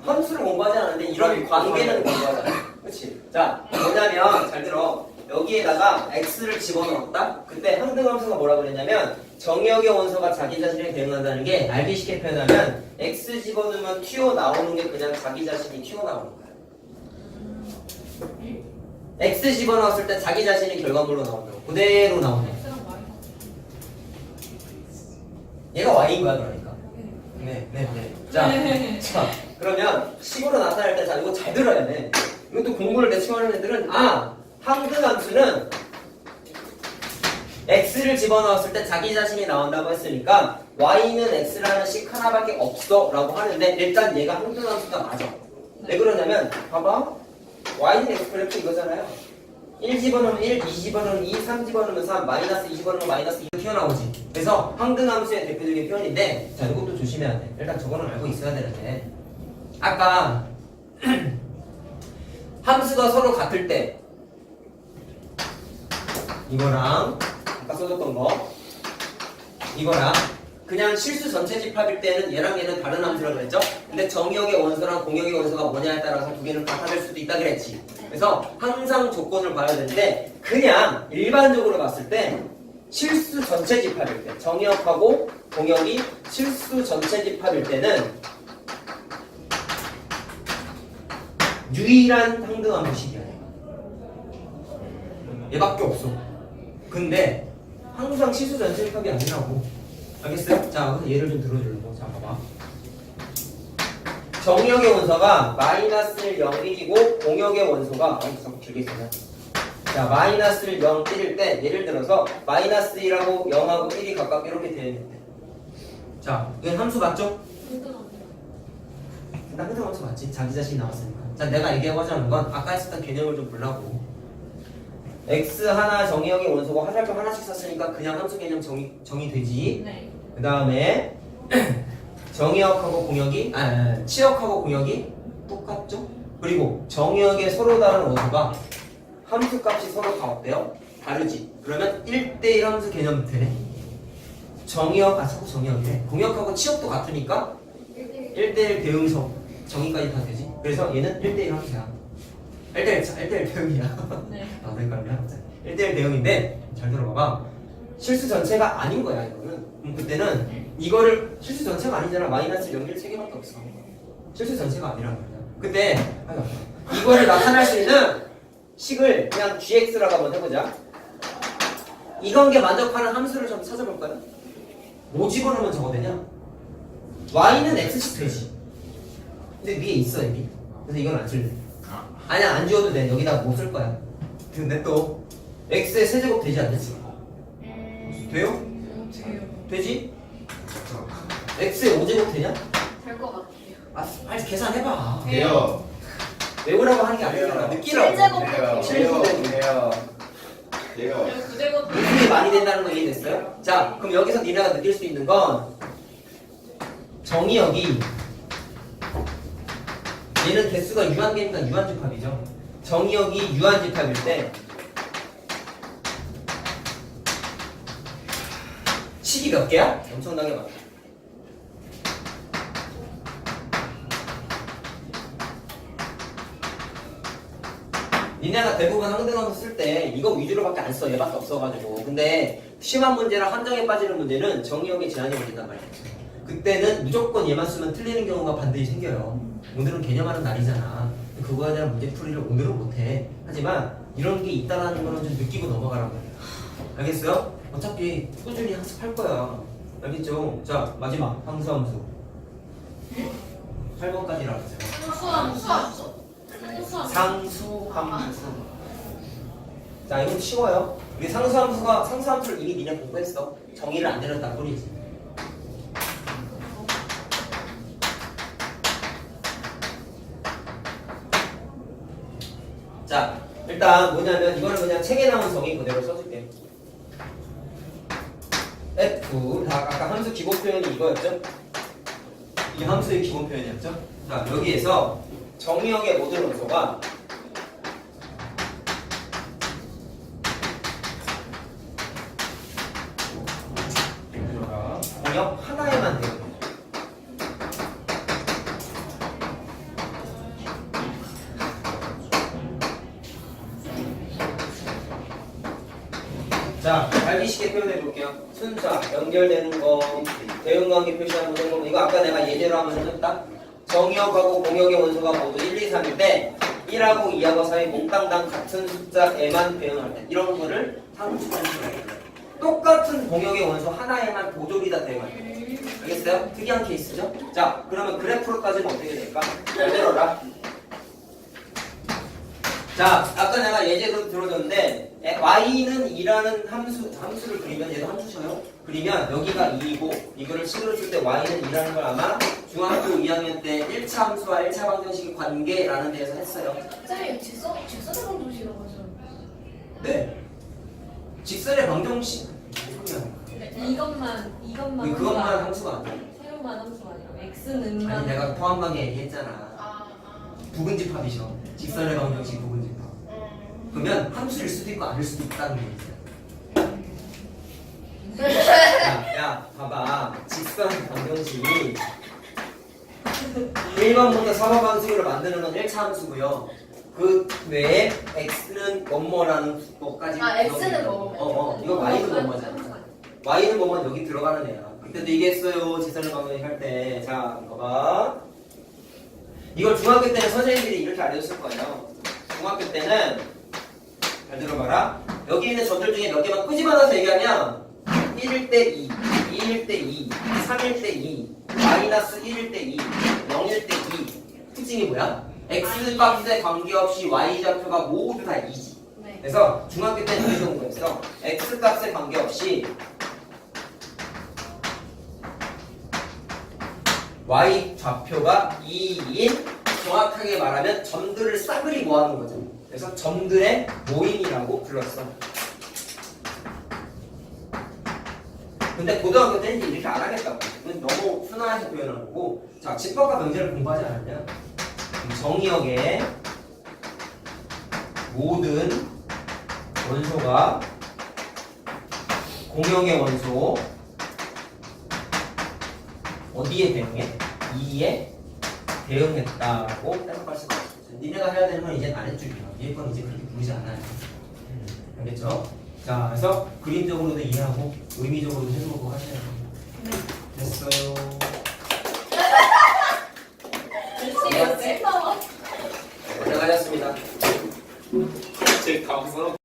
A: 함수를 공부하지 않았는데 이런 관계는 공부하잖아. 그렇지? 자, 뭐냐면 잘 들어. 여기에다가 x를 집어넣었다. 그때 항등함수가 뭐라 그랬냐면 정의역의 원소가 자기 자신에 대응한다는 게 알기 쉽게 표현하면 x 집어넣으면 튀어나오는 게 그냥 자기 자신이 튀어나오는 거야. x 집어넣었을 때 자기 자신이 결과물로 나온다고. 그대로 나오네. 얘가 y인 거야 그러니까. 네. 자, 그러면 식으로 나타날 때 자 이거 잘 들어야 돼. 이것도 공부를 대충 하는 애들은 항등함수는 x를 집어넣었을 때 자기 자신이 나온다고 했으니까 y는 x라는 식 하나밖에 없어 라고 하는데 일단 얘가 항등함수가 맞아. 왜 그러냐면 봐봐. y는 x 그래프 이거잖아요. 1 집어넣으면 1, 2 집어넣으면 2, 3 집어넣으면 3, 마이너스 2 집어넣으면 마이너스 2가 튀어나오지. 그래서 항등함수의 대표적인 표현인데 자 이것도 조심해야 돼. 일단 저거는 알고 있어야 되는데 아까 함수가 서로 같을 때 이거랑 아까 써줬던 거 이거랑 그냥 실수 전체 집합일 때는 얘랑 얘는 다른 함수라고 그랬죠? 근데 정의역의 원소랑 공역의 원소가 뭐냐에 따라서 두 개는 같아질 수도 있다 그랬지. 그래서 항상 조건을 봐야 되는데 그냥 일반적으로 봤을 때 실수 전체 집합일 때 정의역하고 공역이 실수 전체 집합일 때는 유일한 항등함수식이야. 얘밖에 없어. 근데 항상 실수 전체 집합이 아니라고. 알겠어요? 자, 그래서 예를 좀 들어주려고. 자, 봐봐. 정의역의 원소가 마이너스 0, 1이고 공역의 원소가 자꾸 길게 쓰냐. 자, 마이너스 0, 1일 때 예를 들어서 마이너스 1하고 0하고 1이 각각 이렇게 되어 있는데 자, 이건 함수 맞죠? 나 항상 함수 맞지? 자기 자신이 나왔으니까. 자, 내가 얘기하고자 하는 건 아까 했었던 개념을 좀 보려고. x 하나 정의역의 원소고 화살표 하나씩 썼으니까 그냥 함수 개념 정의되지.
D: 네.
A: 그 다음에 정의역하고 공역이 치역하고 공역이 똑같죠? 그리고 정의역에 서로 다른 원소가 함수 값이 서로 다 어때요? 다르지? 그러면 1대1 함수 개념 되네? 자꾸 정의역이래. 공역하고 치역도 같으니까 1대1 대응성 정의까지 다 되지? 그래서 얘는 1대1 함수야. 1대1 대응이야.
D: 네.
A: 아, 헷갈리나? 1대1 대응인데 잘 들어봐봐. 실수 전체가 아닌 거야 이거는. 그때는 이거를 실수 전체가 아니잖아. 마이너스 연결 3개밖에 없어. 실수 전체가 아니란 말이야. 그때 이거를 나타낼 수 있는 식을 그냥 gx라고 한번 해보자. 이런 게 만족하는 함수를 좀 찾아볼까요? 뭐 집어넣으면 저거 되냐? y는 x씩 되지. 근데 위에 있어 여기. 그래서 이건 안 쓸래. 아니야 안 지워도 돼. 여기다 뭐 쓸 거야. 근데 또 x의 세제곱 되지 않겠어? 돼요? 되지? x의 5제곱 되냐?
C: 될 것 같아요.
A: 아 빨리 계산해봐.
B: 돼요.
A: 외우라고 하는 게 아니라 느끼라고.
C: 실제곱
B: 돼요. 돼요. 돼요.
D: 그리고 부제곱
A: 무슨이 많이 된다는 거 이해됐어요? 자 그럼 여기서 니네가 느낄 수 있는 건 정의역이 얘는 개수가 유한계니까 유한집합이죠. 정의역이 유한집합일 때 식이 몇 개야? 엄청나게 많아. 니네가 대부분 항등함수 쓸 때 이거 위주로밖에 안 써. 얘밖에 없어가지고. 근데 심한 문제랑 함정에 빠지는 문제는 정의역에 제한이 걸린단 말이야. 그때는 무조건 얘만 쓰면 틀리는 경우가 반드시 생겨요. 오늘은 개념하는 날이잖아. 그거에 대한 문제 풀이를 오늘은 못해. 하지만 이런 게 있다는 거는 좀 느끼고 넘어가란 말이야. 알겠어요? 어차피 꾸준히 학습할 거야. 알겠죠? 자 마지막 상수함수 8번까지라고 했어요. 상수함수. 자 이건 쉬워요. 우리 상수함수를 이미 니네 공부했어. 정의를 안 내렸다 뿐이지. 자 일단 뭐냐면 이거는 그냥 책에 나온 정의 그대로 써줄게. F 다 아까 함수 기본 표현이 이거였죠? 이게 함수의 기본 표현이었죠? 자 여기에서 정의역의 모든 원소가 공역 하나에만 되는 거죠. 자, 알기 쉽게 표현해 볼게요. 순서, 연결되는 거, 대응관계 표시하는 거, 이거 아까 내가 예제로 한번 해줬다. 정의역하고 공역의 원소가 모두 1, 2, 3일 때 1하고 2하고 3이 몽땅당 같은 숫자에만 대응할 때 이런 거를 상수함수라고 해요. 똑같은 공역의 원소 하나에만 보조리다 대응할 때. 알겠어요? 특이한 케이스죠? 자, 그러면 그래프로 따지면 어떻게 될까? 잘 들어라. 자, 아까 내가 예제로 들어줬는데 y는 2라는 함수를 그리면 얘도 함수셔요. 그리면 여기가 2이고 이거를 식으로 쓸 때 y는 2라는 걸 아마 중학교 2학년 때 1차 함수와 1차 방정식의 관계라는 데에서 했어요.
C: 쌤이 직선의 방정식이라고 하죠.
A: 네. 직선의 방정식.
D: 이것만
A: 그것만 함수가 아니야.
D: 세로만 함수가 아니라 x는
A: 아니 내가 포함관계 얘기했잖아.
C: 아.
A: 부분집합이죠. 직선의 방정식 부분집합. 그러면 함수일 수도 있고 아닐 수도 있다는 게 있어요. 야, 봐봐. 직선의 방정식 1번부터 4번 방식으로 만드는 건 1차 함수고요. 그 외에 x는 뭐뭐라는 것까지.
C: 아, x는 뭐뭐.
A: 이거 y는 뭐뭐잖아. y는 뭐뭐 여기 들어가는 애야. 그때도 얘기했어요. 직선의 방정식 할 때. 자, 봐봐. 이걸 중학교 때는 선생님들이 이렇게 알려줬을 거예요. 중학교 때는 잘 들어봐라. 여기 있는 점들 중에 몇 개만 끄집어내서 얘기하면 1일 때 2, 2일 때 2, 3일 때 2, 마이너스 1일 때 2, 0일 때 2. 특징이 뭐야? x 값에 관계없이 y 좌표가 모두 다 2지.
C: 네.
A: 그래서 중학교 때는 이렇게 공부했어. x 값에 관계없이 y 좌표가 2인 정확하게 말하면 점들을 싸그리 모아놓은 거죠. 그래서 점들의 모임이라고 불렀어. 근데 고등학교 때는 이제 이렇게 안 하겠다고. 이건 너무 순화해서 표현한 거고. 자, 집합과 명제를 공부하지 않았냐? 정의역의 모든 원소가 공역의 원소 어디에 대응해? 2에 대응했다고 생각할 수가 있어. 니네가 해야 되는 건 이제 아래 쪽이야. 얘 건 이제 그렇게 부르지 않아요. 알겠죠? 자, 그래서 그림적으로도 이해하고 의미적으로도 해보고 하셔야 돼요. 됐어요.
D: 열심히 했지?
A: 고생하셨습니다.
B: 제 감성